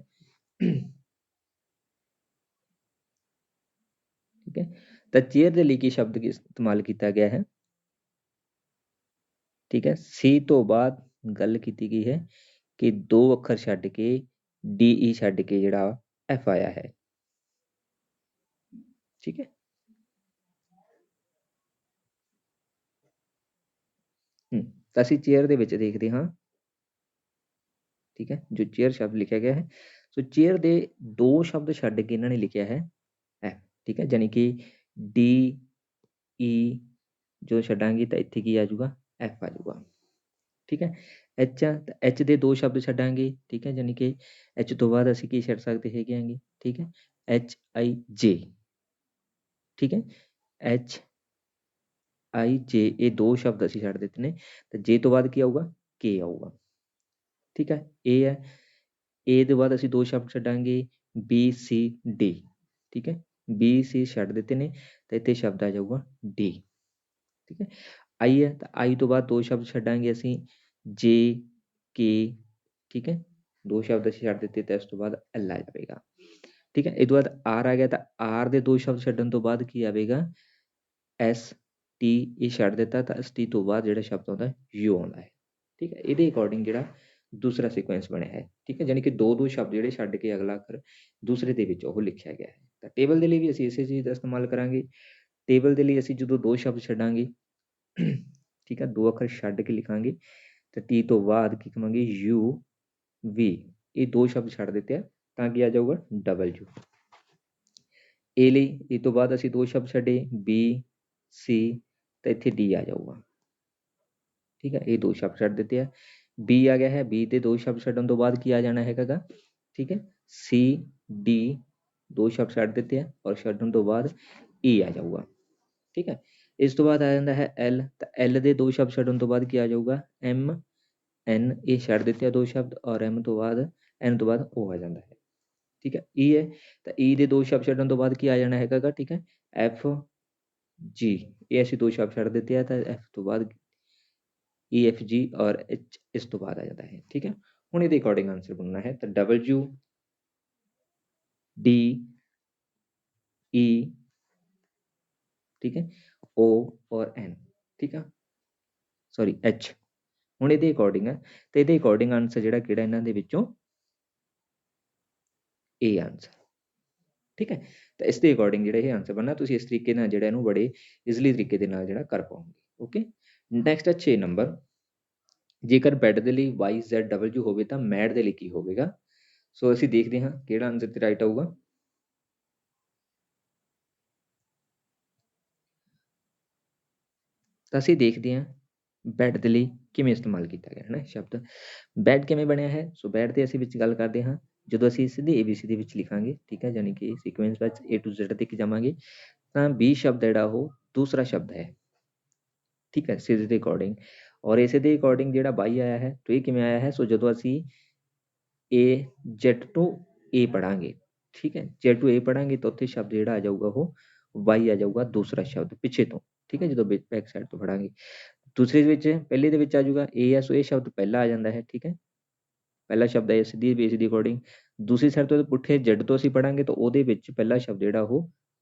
ਠੀਕ ਹੈ। ਤਾਂ ਚੇਅਰ ਦੇ ਲਈ ਕੀ ਸ਼ਬਦ ਇਸਤੇਮਾਲ ਕੀਤਾ ਗਿਆ ਹੈ, ਠੀਕ ਹੈ। C ਤੋਂ ਬਾਅਦ ਗੱਲ ਕੀਤੀ ਗਈ ਹੈ ਕਿ 2 ਅੱਖਰ ਛੱਡ ਕੇ DE ਛੱਡ ਕੇ ਜਿਹੜਾ F ਆਇਆ ਹੈ, ਠੀਕ ਹੈ। ਤਾਂ ਅਸੀਂ ਚੇਅਰ ਦੇ ਵਿੱਚ ਦੇਖਦੇ ਹਾਂ, ਠੀਕ ਹੈ, ਜੋ ਚੇਅਰ ਸ਼ਬਦ ਲਿਖਿਆ ਗਿਆ ਹੈ, ਸੋ ਚੇਅਰ ਦੇ 2 ਸ਼ਬਦ ਛੱਡ ਕੇ ਇਹਨਾਂ ਨੇ ਲਿਖਿਆ ਹੈ F, ਠੀਕ ਹੈ, ਯਾਨੀ ਕਿ DE ਜੋ ਛੱਡਾਂਗੇ ਤਾਂ ਇੱਥੇ ਕੀ ਆ ਜਾਊਗਾ F ਆ ਜਾਊਗਾ, ਠੀਕ ਹੈ। H ਆ ਤਾਂ H ਦੇ 2 ਸ਼ਬਦ ਛੱਡਾਂਗੇ, ਠੀਕ ਹੈ, ਯਾਨੀ ਕਿ H ਤੋਂ ਬਾਅਦ ਅਸੀਂ ਕੀ ਛੱਡ ਸਕਦੇ ਹੈਗੇ ਆਂਗੇ, ਠੀਕ ਹੈ, HIJ, ਠੀਕ ਹੈ, HIJ, ਇਹ 2 ਸ਼ਬਦ ਅਸੀਂ ਛੱਡ ਦਿੱਤੇ ਨੇ। ਤਾਂ J ਤੋਂ ਬਾਅਦ ਕੀ ਆਊਗਾ K ਆਊਗਾ, ਠੀਕ ਹੈ। A ਹੈ, A ਤੋਂ ਬਾਅਦ ਅਸੀਂ 2 ਸ਼ਬਦ ਛੱਡਾਂਗੇ BCD, ਠੀਕ ਹੈ, BC ਛੱਡ ਦਿੱਤੇ ਨੇ ਤਾਂ ਇੱਥੇ ਸ਼ਬਦ ਆ ਜਾਊਗਾ D, ਠੀਕ ਹੈ। आई है, ਤਾਂ आई ਤੋਂ ਬਾਅਦ ਦੋ ਸ਼ਬਦ ਛੱਡਾਂਗੇ ਅਸੀਂ ਜੇ ਕੇ, ਠੀਕ ਹੈ, ਦੋ ਸ਼ਬਦ ਅਸੀਂ ਛੱਡ ਦਿੱਤੇ ਤਾਂ ਇਸ ਤੋਂ ਬਾਅਦ ਐਲ ਆ ਜਾਵੇਗਾ, ਠੀਕ ਹੈ। ਇਹ ਤੋਂ ਬਾਅਦ ਆਰ ਆ ਗਿਆ, ਤਾਂ ਆਰ ਦੇ ਦੋ ਸ਼ਬਦ ਛੱਡਣ ਤੋਂ ਬਾਅਦ ਕੀ ਆਵੇਗਾ, ਐਸ ਟੀ, ਇਹ ਛੱਡ ਦਿੱਤਾ ਤਾਂ ਐਸ ਟੀ ਤੋਂ ਬਾਅਦ ਜਿਹੜਾ ਸ਼ਬਦ ਆਉਂਦਾ ਯੂ ਆਉਂਦਾ ਹੈ, ਠੀਕ ਹੈ। ਇਹਦੇ ਅਕੋਰਡਿੰਗ ਜਿਹੜਾ ਦੂਸਰਾ ਸੀਕੁਐਂਸ ਬਣਿਆ ਹੈ, ਠੀਕ ਹੈ, ਜਾਣੀ ਕਿ ਦੋ ਸ਼ਬਦ ਜਿਹੜੇ ਛੱਡ ਕੇ ਅਗਲਾ ਅੱਖਰ ਦੂਸਰੇ ਦੇ ਵਿੱਚ ਉਹ ਲਿਖਿਆ ਗਿਆ ਹੈ। ਤਾਂ ਟੇਬਲ ਦੇ ਲਈ ਵੀ ਅਸੀਂ ਇਸੇ ਚੀਜ਼ ਦਾ ਇਸਤੇਮਾਲ ਕਰਾਂਗੇ। ਟੇਬਲ ਦੇ ਲਈ ਅਸੀਂ ਜਦੋਂ ਦੋ ਸ਼ਬਦ ਛੱਡਾਂਗੇ, ਠੀਕ ਹੈ, ਦੋ ਅੱਖਰ ਛੱਡ ਕੇ ਲਿਖਾਂਗੇ ਤਾਂ ਟੀ ਤੋਂ ਬਾਅਦ ਕੀ ਕਹਾਂਗੇ ਯੂ ਵੀ, ਇਹ ਦੋ ਸ਼ਬਦ ਛੱਡ ਦਿੱਤੇ ਆ ਤਾਂ ਕੀ ਆ ਜਾਊਗਾ ਡਬਲਯੂ। ਏ ਲਈ ਇਹ ਤੋਂ ਬਾਅਦ ਅਸੀਂ ਦੋ ਸ਼ਬਦ ਛੱਡੇ ਬੀ ਸੀ, ਤਾਂ ਇੱਥੇ ਡੀ ਆ ਜਾਊਗਾ, ਠੀਕ ਹੈ, ਇਹ ਦੋ ਸ਼ਬਦ ਛੱਡ ਦਿੱਤੇ ਆ। ਬੀ ਆ ਗਿਆ ਹੈ, ਬੀ ਤੇ ਦੋ ਸ਼ਬਦ ਛੱਡਣ ਤੋਂ ਬਾਅਦ ਕੀ ਆ ਜਾਣਾ ਹੈਗਾ ਗਾ, ਠੀਕ ਹੈ, ਸੀ ਡੀ, ਦੋ ਸ਼ਬਦ ਛੱਡ ਦਿੱਤੇ ਆ ਔਰ ਛੱਡਣ ਤੋਂ ਬਾਅਦ ਈ ਆ ਜਾਊਗਾ, ਠੀਕ ਹੈ। ਇਸ ਤੋਂ ਬਾਅਦ ਆ ਜਾਂਦਾ ਹੈ ਐਲ, ਤਾਂ ਐਲ ਦੇ ਦੋ ਸ਼ਬਦ ਛੱਡਣ ਤੋਂ ਬਾਅਦ ਕੀ ਆ ਜਾਊਗਾ ਐਮ ਐਨ, ਇਹ ਛੱਡ ਦਿੱਤੇ ਆ ਦੋ ਸ਼ਬਦ ਔਰ ਐਮ ਤੋਂ ਬਾਅਦ ਐਨ ਤੋਂ ਬਾਅਦ ਓ ਆ ਜਾਂਦਾ ਹੈ, ਠੀਕ ਹੈ। ਈ ਹੈ, ਤਾਂ ਈ ਦੇ ਦੋ ਸ਼ਬਦ ਛੱਡਣ ਤੋਂ ਬਾਅਦ ਕੀ ਆ ਜਾਣਾ ਹੈਗਾ ਗਾ, ਠੀਕ ਹੈ, ਐਫ ਜੀ, ਇਹ ਅਸੀਂ ਦੋ ਸ਼ਬਦ ਛੱਡ ਦਿੱਤੇ ਆ ਤਾਂ ਐਫ ਤੋਂ ਬਾਅਦ ਈ ਐਫ ਜੀ ਔਰ ਐਚ ਇਸ ਤੋਂ ਬਾਅਦ ਆ ਜਾਂਦਾ ਹੈ, ਠੀਕ ਹੈ। ਹੁਣ ਇਹਦੇ ਅਕੋਰਡਿੰਗ ਆਂਸਰ ਬਣਨਾ ਹੈ, ਤਾਂ ਡਬਲਯੂ ਡੀ ਈ, ठीक है, ओ और एन, ठीक है, सॉरी एच। ਹੁਣ ਇਹਦੇ ਅਕੋਰਡਿੰਗ ਹੈ, ਤੇ ਇਹਦੇ ਅਕੋਰਡਿੰਗ ਆਂਸਰ ਜਿਹੜਾ ਕਿਹੜਾ ਇਹਨਾਂ ਦੇ ਵਿੱਚੋਂ ਏ ਆਂਸਰ, ਠੀਕ ਹੈ। ਤਾਂ ਇਸ ਦੇ ਅਕੋਰਡਿੰਗ ਜਿਹੜਾ ਇਹ ਆਂਸਰ ਬਣਨਾ, ਤੁਸੀਂ ਇਸ ਤਰੀਕੇ ਨਾਲ ਜਿਹੜਾ ਇਹਨੂੰ ਬੜੇ ਈਜ਼ੀਲੀ ਤਰੀਕੇ ਦੇ ਨਾਲ ਜਿਹੜਾ ਕਰ ਪਾਓਗੇ, ਓਕੇ। ਨੈਕਸਟ ਹੈ 6 ਨੰਬਰ, ਜੇਕਰ ਬੈੱਡ ਦੇ ਲਈ ਵਾਈ ਜ਼ੈਡ ਡਬਲਯੂ ਹੋਵੇ ਤਾਂ ਮੈਡ ਦੇ ਲਈ ਕੀ ਹੋਵੇਗਾ। ਸੋ ਅਸੀਂ ਦੇਖਦੇ ਹਾਂ ਕਿਹੜਾ ਆਂਸਰ ਤੇ ਰਾਈਟ ਆਊਗਾ। ਤਾਂ ਅਸੀਂ ਦੇਖਦੇ ਹਾਂ ਬੈੱਡ ਦੇ ਲਈ ਕਿਵੇਂ ਇਸਤੇਮਾਲ ਕੀਤਾ ਗਿਆ ਹੈ ਨਾ ਸ਼ਬਦ। ਬੈੱਡ ਕਿਵੇਂ ਬਣਿਆ ਹੈ, ਸੋ ਬੈੱਡ ਤੇ ਅਸੀਂ ਵਿੱਚ ਗੱਲ ਕਰਦੇ ਹਾਂ ਜਦੋਂ ਅਸੀਂ ਸਿੱਧੇ ABC ਦੇ ਵਿੱਚ ਲਿਖਾਂਗੇ, ਠੀਕ ਹੈ, ਯਾਨੀ ਕਿ ਸੀਕੁਐਂਸ ਵਿੱਚ A to Z ਤੱਕ ਜਾਵਾਂਗੇ ਤਾਂ B ਸ਼ਬਦ ਜਿਹੜਾ ਉਹ ਦੂਸਰਾ ਸ਼ਬਦ ਹੈ, ਠੀਕ ਹੈ, ਸਿੱਧੇ ਦੇ ਅਕੋਰਡਿੰਗ। ਔਰ ਇਸੇ ਦੇ ਅਕੋਰਡਿੰਗ ਜਿਹੜਾ ਬਾਈ ਆਇਆ ਹੈ, तो ਇਹ ਕਿਵੇਂ ਆਇਆ ਹੈ, ਸੋ ਜਦੋਂ ਅਸੀਂ A Z to A ਪੜਾਂਗੇ, ਠੀਕ ਹੈ, Z to A ਪੜਾਂਗੇ ਤਾਂ ਉੱਥੇ ਸ਼ਬਦ ਜਿਹੜਾ ਆ ਜਾਊਗਾ ਉਹ ਵਾਈ ਆ ਜਾਊਗਾ ਦੂਸਰਾ ਸ਼ਬਦ ਪਿੱਛੇ ਤੋਂ, ਠੀਕ ਹੈ, ਜਦੋਂ ਬੈਕ ਸਾਈਡ ਤੋਂ ਪੜਾਂਗੇ। ਦੂਸਰੇ ਦੇ ਵਿੱਚ ਪਹਿਲੇ ਦੇ ਵਿੱਚ ਆ ਜਾਊਗਾ A ਹੈ, ਸੋ ਇਹ ਸ਼ਬਦ ਪਹਿਲਾਂ ਆ ਜਾਂਦਾ ਹੈ, ਠੀਕ ਹੈ, ਪਹਿਲਾ ਸ਼ਬਦ ਹੈ ਸਿੱਧੀ ਬੇਸ ਦੀ ਅਕੋਰਡਿੰਗ। ਦੂਸਰੀ ਸਾਈਡ ਤੋਂ ਪੁੱਠੇ Z ਤੋਂ ਅਸੀਂ ਪੜਾਂਗੇ ਤਾਂ ਉਹਦੇ ਵਿੱਚ ਪਹਿਲਾ ਸ਼ਬਦ ਜਿਹੜਾ ਉਹ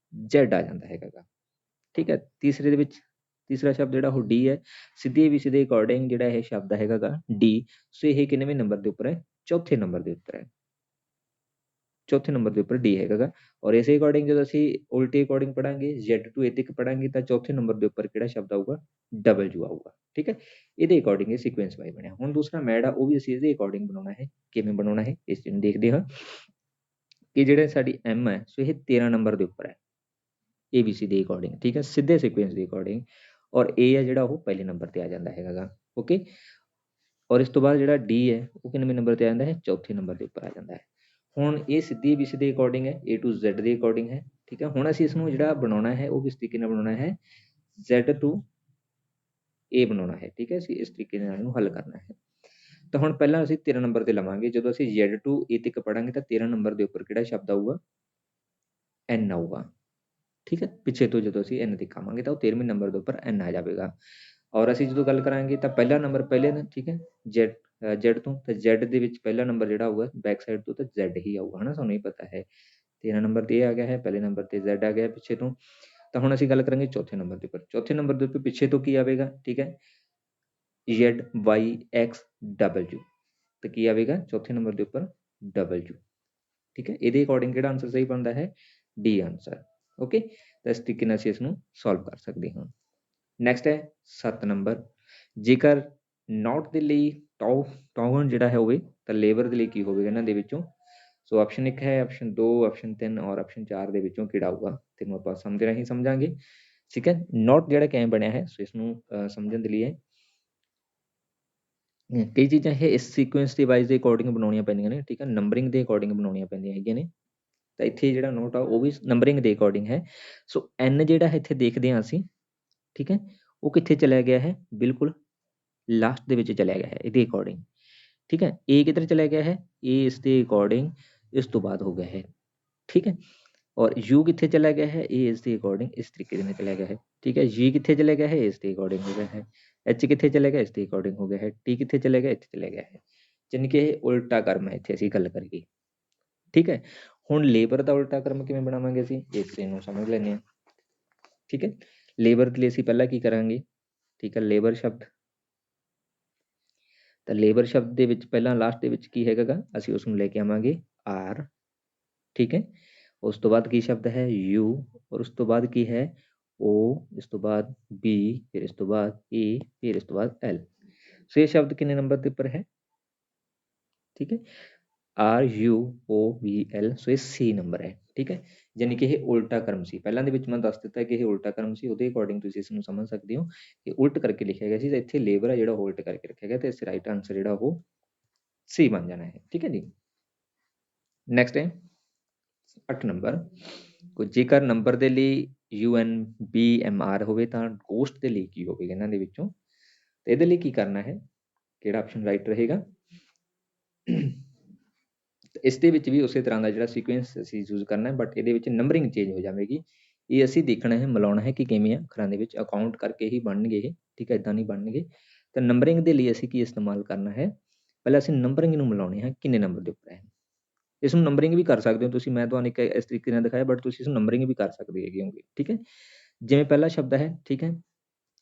Z ਆ ਜਾਂਦਾ ਹੈਗਾ ਗਾ, ਠੀਕ ਹੈ। ਤੀਸਰੇ ਦੇ ਵਿੱਚ ਤੀਸਰਾ ਸ਼ਬਦ ਜਿਹੜਾ ਉਹ D ਹੈ, ਸਿੱਧੀ ABC ਦੇ ਅਕੋਰਡਿੰਗ ਜਿਹੜਾ ਇਹ ਸ਼ਬਦ ਹੈਗਾ ਗਾ D, ਸੋ ਇਹ ਕਿੰਨਵੇਂ ਨੰਬਰ ਦੇ ਉੱਪਰ ਹੈ, ਚੌਥੇ ਨੰਬਰ ਦੇ ਉੱਪਰ ਹੈ, ਚੌਥੇ ਨੰਬਰ ਦੇ ਉੱਪਰ D ਹੈਗਾ ਗਾ। ਔਰ ਇਸੇ ਅਕੋਰਡਿੰਗ ਜਦੋਂ ਅਸੀਂ ਉਲਟੇ ਅਕੋਰਡਿੰਗ ਪੜਾਂਗੇ Z to A ਤੱਕ ਪੜਾਂਗੇ ਤਾਂ ਚੌਥੇ ਨੰਬਰ ਦੇ ਉੱਪਰ ਕਿਹੜਾ ਸ਼ਬਦ ਆਊਗਾ, W ਆਊਗਾ, ਠੀਕ ਹੈ। ਇਹਦੇ ਅਕੋਰਡਿੰਗ ਇਹ ਸੀਕੁਐਂਸ ਵਾਈ ਬਣਿਆ। ਹੁਣ ਦੂਸਰਾ ਮੈਡ ਆ, ਉਹ ਵੀ ਅਸੀਂ ਇਹਦੇ ਅਕੋਰਡਿੰਗ ਬਣਾਉਣਾ ਹੈ। ਕਿਵੇਂ ਬਣਾਉਣਾ ਹੈ ਇਸ ਚੀਜ਼ ਨੂੰ ਦੇਖਦੇ ਹਾਂ ਕਿ ਜਿਹੜੇ ਸਾਡੀ M ਹੈ, ਸੋ ਇਹ 13 ਨੰਬਰ ਦੇ ਉੱਪਰ ਹੈ ABC ਦੇ ਅਕੋਰਡਿੰਗ, ਠੀਕ ਹੈ, ਸਿੱਧੇ ਸੀਕੁਐਂਸ ਦੇ ਅਕੋਰਡਿੰਗ। ਔਰ A ਹੈ ਜਿਹੜਾ ਉਹ ਪਹਿਲੇ ਨੰਬਰ ਤੇ ਆ ਜਾਂਦਾ ਹੈਗਾ ਗਾ, ਓਕੇ। ਔਰ ਇਸ ਤੋਂ ਬਾਅਦ ਜਿਹੜਾ D ਹੈ ਉਹ ਕਿੰਨਵੇਂ ਨੰਬਰ ਤੇ ਆ ਜਾਂਦਾ ਹੈ, ਚੌਥੇ ਨੰਬਰ ਦੇ ਉੱਪਰ ਆ ਜਾਂਦਾ ਹੈ। ਹੁਣ ਇਹ ਸਿੱਧੀ ABC ਦੇ ਅਕੋਰਡਿੰਗ ਹੈ, A to Z ਦੇ ਅਕੋਰਡਿੰਗ ਹੈ, ਠੀਕ ਹੈ। ਹੁਣ ਅਸੀਂ ਇਸ ਨੂੰ ਜਿਹੜਾ ਬਣਾਉਣਾ ਹੈ ਉਹ ਕਿਸ ਤਰੀਕੇ ਨਾਲ ਬਣਾਉਣਾ ਹੈ, Z to A ਬਣਾਉਣਾ ਹੈ, ਠੀਕ ਹੈ। ਅਸੀਂ ਇਸ ਤਰੀਕੇ ਨਾਲ ਇਹਨੂੰ ਹੱਲ ਕਰਨਾ ਹੈ। ਤਾਂ ਹੁਣ ਪਹਿਲਾਂ ਅਸੀਂ 13 ਨੰਬਰ ਤੇ ਲਵਾਂਗੇ, ਜਦੋਂ ਅਸੀਂ Z to A ਤੱਕ ਪੜਾਂਗੇ ਤਾਂ 13 ਨੰਬਰ ਦੇ ਉੱਪਰ ਕਿਹੜਾ ਸ਼ਬਦ ਆਊਗਾ, N ਆਊਗਾ, ਠੀਕ ਹੈ। ਪਿੱਛੇ ਤੋਂ ਜਦੋਂ ਅਸੀਂ N ਤੱਕ ਆਵਾਂਗੇ ਤਾਂ ਉਹ 13ਵੇਂ ਨੰਬਰ ਦੇ ਉੱਪਰ N ਆ ਜਾਵੇਗਾ। ਔਰ ਅਸੀਂ ਜਦੋਂ ਗੱਲ ਕਰਾਂਗੇ ਤਾਂ ਪਹਿਲਾ ਨੰਬਰ ਪਹਿਲੇ ਨੇ, ਠੀਕ ਹੈ, Z ਤੋਂ, ਤਾਂ Z ਦੇ ਵਿੱਚ ਪਹਿਲਾ ਨੰਬਰ ਜਿਹੜਾ ਆਊਗਾ ਬੈਕ ਸਾਈਡ ਤੋਂ ਤਾਂ Z ਹੀ ਆਊਗਾ, ਹੈ ਨਾ, ਸਾਨੂੰ ਇਹ ਪਤਾ ਹੈ। 13 ਨੰਬਰ ਤੇ A ਆ ਗਿਆ ਹੈ, ਪਹਿਲੇ ਨੰਬਰ ਤੇ Z ਆ ਗਿਆ ਪਿੱਛੇ ਤੋਂ। ਤਾਂ ਹੁਣ ਅਸੀਂ ਗੱਲ ਕਰਾਂਗੇ ਚੌਥੇ ਨੰਬਰ ਦੇ ਉੱਪਰ। ਚੌਥੇ ਨੰਬਰ ਦੇ ਉੱਪਰ ਪਿੱਛੇ ਤੋਂ ਕੀ ਆਵੇਗਾ, ਠੀਕ ਹੈ, Z Y X W, ਤਾਂ ਕੀ ਆਵੇਗਾ ਚੌਥੇ ਨੰਬਰ ਦੇ ਉੱਪਰ W, ਠੀਕ ਹੈ। ਇਹਦੇ ਅਕੋਰਡਿੰਗ ਕਿਹੜਾ ਆਂਸਰ ਸਹੀ ਬਣਦਾ ਹੈ, D ਆਂਸਰ, ਓਕੇ। ਤਾਂ ਇਸ ਤਰੀਕੇ ਨਾਲ ਅਸੀਂ ਇਸ ਨੂੰ ਸੋਲਵ ਕਰ ਸਕਦੇ ਹਾਂ। ਨੈਕਸਟ ਹੈ 7 ਨੰਬਰ, ਜੇਕਰ ਨੋਟ ਦੇ ਲਈ ਟਾਊਨ ਜਿਹੜਾ ਹੈ ਹੋਵੇ ਤਾਂ ਲੇਬਰ ਦੇ ਲਈ ਕੀ ਹੋਵੇਗਾ ਇਹਨਾਂ ਦੇ ਵਿੱਚੋਂ। ਸੋ ਆਪਸ਼ਨ 1 ਹੈ, ਆਪਸ਼ਨ 2, ਆਪਸ਼ਨ 3 ਔਰ ਆਪਸ਼ਨ 4 ਦੇ ਵਿੱਚੋਂ ਕਿਹੜਾ ਆਊਗਾ, ਤੈਨੂੰ ਆਪਾਂ ਸਮਝ ਰਾਹੀਂ ਸਮਝਾਂਗੇ, ਠੀਕ ਹੈ। ਨੋਟ ਜਿਹੜਾ ਕਿਵੇਂ ਬਣਿਆ ਹੈ, ਸੋ ਇਸ ਨੂੰ ਸਮਝਣ ਦੇ ਲਈ ਕਈ ਚੀਜ਼ਾਂ ਇਹ ਇਸ ਸੀਕੁਐਂਸ ਦੇ ਵਾਈਜ਼ ਦੇ ਅਕੋਰਡਿੰਗ ਬਣਾਉਣੀਆਂ ਪੈਂਦੀਆਂ ਨੇ, ਠੀਕ ਹੈ, ਨੰਬਰਿੰਗ ਦੇ ਅਕੋਰਡਿੰਗ ਬਣਾਉਣੀਆਂ ਪੈਂਦੀਆਂ ਹੈਗੀਆਂ ਨੇ। ਤਾਂ ਇੱਥੇ ਜਿਹੜਾ ਨੋਟ ਆ ਉਹ ਵੀ ਨੰਬਰਿੰਗ ਦੇ ਅਕੋਰਡਿੰਗ ਹੈ। ਸੋ N ਜਿਹੜਾ ਇੱਥੇ ਦੇਖਦੇ ਹਾਂ ਅਸੀਂ, ਠੀਕ ਹੈ, ਉਹ ਕਿੱਥੇ ਚਲਿਆ ਗਿਆ ਹੈ, ਬਿਲਕੁਲ ਲਾਸਟ ਦੇ ਵਿੱਚ ਚਲਿਆ ਗਿਆ ਹੈ ਇਹਦੇ ਅਕੋਰਡਿੰਗ, ਠੀਕ ਹੈ। A ਕਿੱਧਰ ਚਲਿਆ ਗਿਆ ਹੈ, A ਇਸ ਦੇ ਅਕੋਰਡਿੰਗ ਇਸ ਤੋਂ ਬਾਅਦ ਹੋ ਗਿਆ ਹੈ, ਠੀਕ ਹੈ। और U कितने चला गया है, ए इस द अकॉर्डिंग इस तरीके से चला गया है, ठीक है। G कितने चला गया है, इस द अकॉर्डिंग हो गया है। H कितने चला गया, इस द अकॉर्डिंग हो गया है। T कितने चला गया, ਇੱਥੇ चला गया है। ਜਾਣੀ ਕਿ ਇਹ ਉਲਟਾ ਕਰਮ ਹੈ ਇੱਥੇ ਅਸੀਂ ਗੱਲ ਕਰੀਏ, ਠੀਕ ਹੈ। ਹੁਣ ਲੇਬਰ ਦਾ ਉਲਟਾ ਕਰਮ ਕਿਵੇਂ ਬਣਾਵਾਂਗੇ ਅਸੀਂ, ਇਸ ਨੂੰ ਸਮਝ ਲੈਂਦੇ ਹਾਂ, ਠੀਕ ਹੈ। ਲੇਬਰ ਦੇ ਲਈ ਅਸੀਂ ਪਹਿਲਾਂ ਕੀ ਕਰਾਂਗੇ, ਠੀਕ ਹੈ, ਲੇਬਰ ਸ਼ਬਦ, ਤਾਂ ਲੇਬਰ ਸ਼ਬਦ ਦੇ ਵਿੱਚ ਪਹਿਲਾਂ ਲਾਸਟ ਦੇ ਵਿੱਚ ਕੀ ਹੈਗਾ ਗਾ, ਅਸੀਂ ਉਸ ਨੂੰ ਲੈ ਕੇ ਆਵਾਂਗੇ ਆਰ, ਠੀਕ ਹੈ। ਉਸ ਤੋਂ ਬਾਅਦ ਕੀ ਸ਼ਬਦ ਹੈ ਯੂ, ਔਰ ਉਸ ਤੋਂ ਬਾਅਦ ਕੀ ਹੈ ਓ, ਇਸ ਤੋਂ ਬਾਅਦ ਬੀ, ਫਿਰ ਇਸ ਤੋਂ ਬਾਅਦ ਏ, ਫਿਰ ਇਸ ਤੋਂ ਬਾਅਦ ਐਲ। ਸੋ ਇਹ ਸ਼ਬਦ ਕਿੰਨੇ ਨੰਬਰ ਦੇ ਉੱਪਰ ਹੈ, ਠੀਕ ਹੈ, R U O B L. So ਇਹ ਸੀ ਨੰਬਰ ਹੈ, ਠੀਕ ਹੈ। ਯਾਨੀ ਕਿ ਇਹ ਉਲਟਾ ਕਰਮ ਸੀ, ਪਹਿਲਾਂ ਦੇ ਵਿੱਚ ਮੈਂ ਦੱਸ ਦਿੱਤਾ ਕਿ ਇਹ ਉਲਟਾ ਕਰਮ ਸੀ, ਉਹਦੇ ਅਕੋਰਡਿੰਗ ਤੁਸੀਂ ਇਸ ਨੂੰ ਸਮਝ ਸਕਦੇ ਹੋ ਕਿ ਉਲਟ ਕਰਕੇ ਲਿਖਿਆ ਗਿਆ ਸੀ, ਤਾਂ ਇੱਥੇ ਲੇਬਰ ਹੈ ਜਿਹੜਾ ਉਲਟ ਕਰਕੇ ਰੱਖਿਆ ਗਿਆ, ਤੇ ਇਸ ਰਾਈਟ ਆਂਸਰ ਜਿਹੜਾ ਉਹ ਸੀ ਬਣ ਜਾਣਾ ਹੈ, ਠੀਕ ਹੈ ਜੀ। ਨੈਕਸਟ ਹੈ 8 ਨੰਬਰ, ਕੋਈ ਜੇਕਰ ਨੰਬਰ ਦੇ ਲਈ UNBMR ਹੋਵੇ ਤਾਂ ਗੋਸਟ ਦੇ ਲਈ ਕੀ ਹੋਵੇਗਾ ਇਹਨਾਂ ਦੇ ਵਿੱਚੋਂ, ਤੇ ਇਹਦੇ ਲਈ ਕੀ ਕਰਨਾ ਹੈ, ਕਿਹੜਾ ਆਪਸ਼ਨ ਰਾਈਟ ਰਹੇਗਾ। ਇਸ ਦੇ ਵਿੱਚ ਵੀ ਉਸੇ ਤਰ੍ਹਾਂ ਦਾ ਜਿਹੜਾ ਸੀਕੁਐਂਸ ਅਸੀਂ ਯੂਜ਼ ਕਰਨਾ ਹੈ, ਬਟ ਇਹਦੇ ਵਿੱਚ ਨੰਬਰਿੰਗ ਚੇਂਜ ਹੋ ਜਾਵੇਗੀ। ਇਹ ਅਸੀਂ ਦੇਖਣਾ ਹੈ, ਮਿਲਾਉਣਾ ਹੈ ਕਿ ਕਿਵੇਂ ਆ ਅੱਖਰਾਂ ਦੇ ਵਿੱਚ ਅਕਾਊਂਟ ਕਰਕੇ ਹੀ ਬਣਨਗੇ ਇਹ, ਠੀਕ ਹੈ, ਇੱਦਾਂ ਨਹੀਂ ਬਣਨਗੇ। ਤਾਂ ਨੰਬਰਿੰਗ ਦੇ ਲਈ ਅਸੀਂ ਕੀ ਇਸਤੇਮਾਲ ਕਰਨਾ ਹੈ, ਪਹਿਲਾਂ ਅਸੀਂ ਨੰਬਰਿੰਗ ਨੂੰ ਮਿਲਾਉਣੇ ਹੈ ਕਿੰਨੇ ਨੰਬਰ ਦੇ ਉੱਪਰ ਹੈ। ਇਸ ਨੂੰ ਨੰਬਰਿੰਗ ਵੀ ਕਰ ਸਕਦੇ ਹੋ ਤੁਸੀਂ, ਮੈਂ ਤੁਹਾਨੂੰ ਇੱਕ ਇਸ ਤਰੀਕੇ ਨਾਲ ਦਿਖਾਇਆ, ਬਟ ਤੁਸੀਂ ਇਸ ਨੂੰ ਨੰਬਰਿੰਗ ਵੀ ਕਰ ਸਕਦੇ ਹੈਗੇ ਹੋਗੇ, ਠੀਕ ਹੈ। ਜਿਵੇਂ ਪਹਿਲਾ ਸ਼ਬਦ ਹੈ, ਠੀਕ ਹੈ,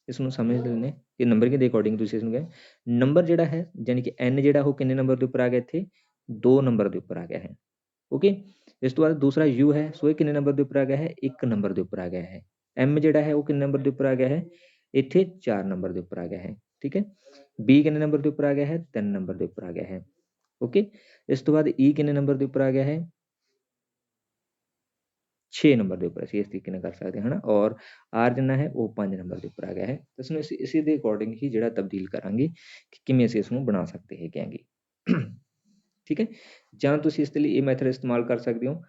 ਇਸ ਨੂੰ ਸਮਝ ਲੈਂਦੇ ਕਿ ਨੰਬਰਿੰਗ ਦੇ ਅਕੋਰਡਿੰਗ ਤੁਸੀਂ ਇਸ ਨੂੰ ਕਹੇ ਨੰਬਰ ਜਿਹੜਾ ਹੈ, ਯਾਨੀ ਕਿ n ਜਿਹੜਾ ਉਹ ਕਿੰਨੇ ਨੰਬਰ ਦੇ ਉੱਪਰ ਆ ਗਿਆ, ਇੱਥੇ 2 ਨੰਬਰ ਦੇ ਉੱਪਰ ਆ ਗਿਆ ਹੈ, ਓਕੇ। ਇਸ ਤੋਂ ਬਾਅਦ ਦੂਸਰਾ U ਹੈ, ਸੋ ਇਹ ਕਿੰਨੇ ਨੰਬਰ ਦੇ ਉੱਪਰ ਆ ਗਿਆ ਹੈ, 1 ਨੰਬਰ ਦੇ ਉੱਪਰ ਆ ਗਿਆ ਹੈ। M ਜਿਹੜਾ ਹੈ ਉਹ ਕਿੰਨੇ ਨੰਬਰ ਦੇ ਉੱਪਰ ਆ ਗਿਆ ਹੈ, ਇੱਥੇ 4 ਨੰਬਰ ਦੇ ਉੱਪਰ ਆ ਗਿਆ ਹੈ, ਠੀਕ ਹੈ। B ਕਿੰਨੇ ਨੰਬਰ ਦੇ ਉੱਪਰ ਆ ਗਿਆ ਹੈ, 3 ਨੰਬਰ ਦੇ ਉੱਪਰ ਆ ਗਿਆ ਹੈ, ਓਕੇ। ਇਸ ਤੋਂ ਬਾਅਦ E ਕਿੰਨੇ ਨੰਬਰ ਦੇ ਉੱਪਰ ਆ ਗਿਆ ਹੈ, 6 ਨੰਬਰ ਦੇ ਉੱਪਰ, ਅਸੀਂ ਇਸ ਤਰੀਕੇ ਨਾਲ ਕਰ ਸਕਦੇ ਹਾਂ, ਔਰ R ਜਿੰਨਾ ਹੈ ਉਹ 5 ਨੰਬਰ ਦੇ ਉੱਪਰ ਆ ਗਿਆ ਹੈ। ਇਸ ਨੂੰ ਅਸੀਂ ਇਸੇ ਦੇ ਅਕੋਰਡਿੰਗ ਹੀ ਜਿਹੜਾ ਤਬਦੀਲ ਕਰਾਂਗੇ ਕਿ ਕਿਵੇਂ ਅਸੀਂ ਇਸ ਨੂੰ ਬਣਾ ਸਕਦੇ ਹੈਗੇ ਆਂਗੇ, ਠੀਕ ਹੈ। ਜਾਂ ਤੁਸੀਂ ਇਸ ਦੇ ਲਈ ਇਹ ਮੈਥਡ ਇਸਤੇਮਾਲ ਕਰ ਸਕਦੇ ਹੋ,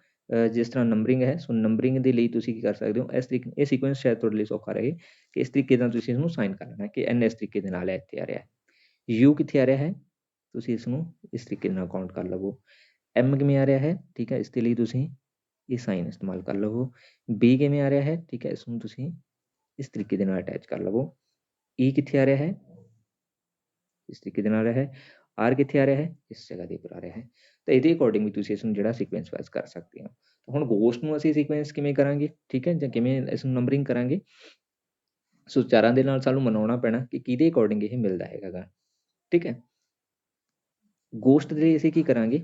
ਜਿਸ ਤਰ੍ਹਾਂ ਨੰਬਰਿੰਗ ਹੈ, ਸੋ ਨੰਬਰਿੰਗ ਦੇ ਲਈ ਤੁਸੀਂ ਕੀ ਕਰ ਸਕਦੇ ਹੋ, ਇਸ ਤਰੀਕੇ, ਇਹ ਸੀਕੁਐਂਸ ਸ਼ਾਇਦ ਤੁਹਾਡੇ ਲਈ ਸੌਖਾ ਰਹੇ ਕਿ ਇਸ ਤਰੀਕੇ ਨਾਲ ਤੁਸੀਂ ਇਸਨੂੰ ਸਾਈਨ ਕਰ ਲੈਣਾ ਕਿ n ਇਸ ਤਰੀਕੇ ਦੇ ਨਾਲ ਹੈ, ਇੱਥੇ ਆ ਰਿਹਾ ਹੈ। U ਕਿੱਥੇ ਆ ਰਿਹਾ ਹੈ, ਤੁਸੀਂ ਇਸ ਨੂੰ ਇਸ ਤਰੀਕੇ ਨਾਲ ਕਾਊਂਟ ਕਰ ਲਵੋ। M ਕਿਵੇਂ ਆ ਰਿਹਾ ਹੈ, ਠੀਕ ਹੈ, ਇਸ ਦੇ ਲਈ ਤੁਸੀਂ ਇਹ ਸਾਈਨ ਇਸਤੇਮਾਲ ਕਰ ਲਵੋ। B ਕਿਵੇਂ ਆ ਰਿਹਾ ਹੈ, ਠੀਕ ਹੈ, ਇਸ ਨੂੰ ਤੁਸੀਂ ਇਸ ਤਰੀਕੇ ਦੇ ਨਾਲ ਅਟੈਚ ਕਰ ਲਵੋ। E ਕਿੱਥੇ ਆ ਰਿਹਾ ਹੈ, ਇਸ ਤਰੀਕੇ ਦੇ ਨਾਲ ਆ ਰਿਹਾ ਹੈ। R ਕਿੱਥੇ ਆ ਰਿਹਾ ਹੈ, ਇਸ ਜਗ੍ਹਾ ਦੇ ਉੱਪਰ ਆ ਰਿਹਾ ਹੈ। ਤਾਂ ਇਹਦੇ ਅਕੋਰਡਿੰਗ ਵੀ ਤੁਸੀਂ ਇਸ ਨੂੰ ਜਿਹੜਾ ਸੀਕੁਐਂਸ ਵਾਈਜ਼ ਕਰ ਸਕਦੇ ਹੋ। ਹੁਣ ਗੋਸਟ ਨੂੰ ਅਸੀਂ ਸੀਕੁਐਂਸ ਕਿਵੇਂ ਕਰਾਂਗੇ, ਠੀਕ ਹੈ, ਜਾਂ ਕਿਵੇਂ ਇਸ ਨੂੰ ਨੰਬਰਿੰਗ ਕਰਾਂਗੇ। ਸੋ ਚਾਰਾਂ ਦੇ ਨਾਲ ਸਾਨੂੰ ਮਨਾਉਣਾ ਪੈਣਾ ਕਿ ਕਿਹਦੇ ਅਕੋਰਡਿੰਗ ਇਹ ਮਿਲਦਾ ਹੈਗਾ ਗਾ, ਠੀਕ ਹੈ। ਗੋਸਟ ਦੇ ਲਈ ਅਸੀਂ ਕੀ ਕਰਾਂਗੇ,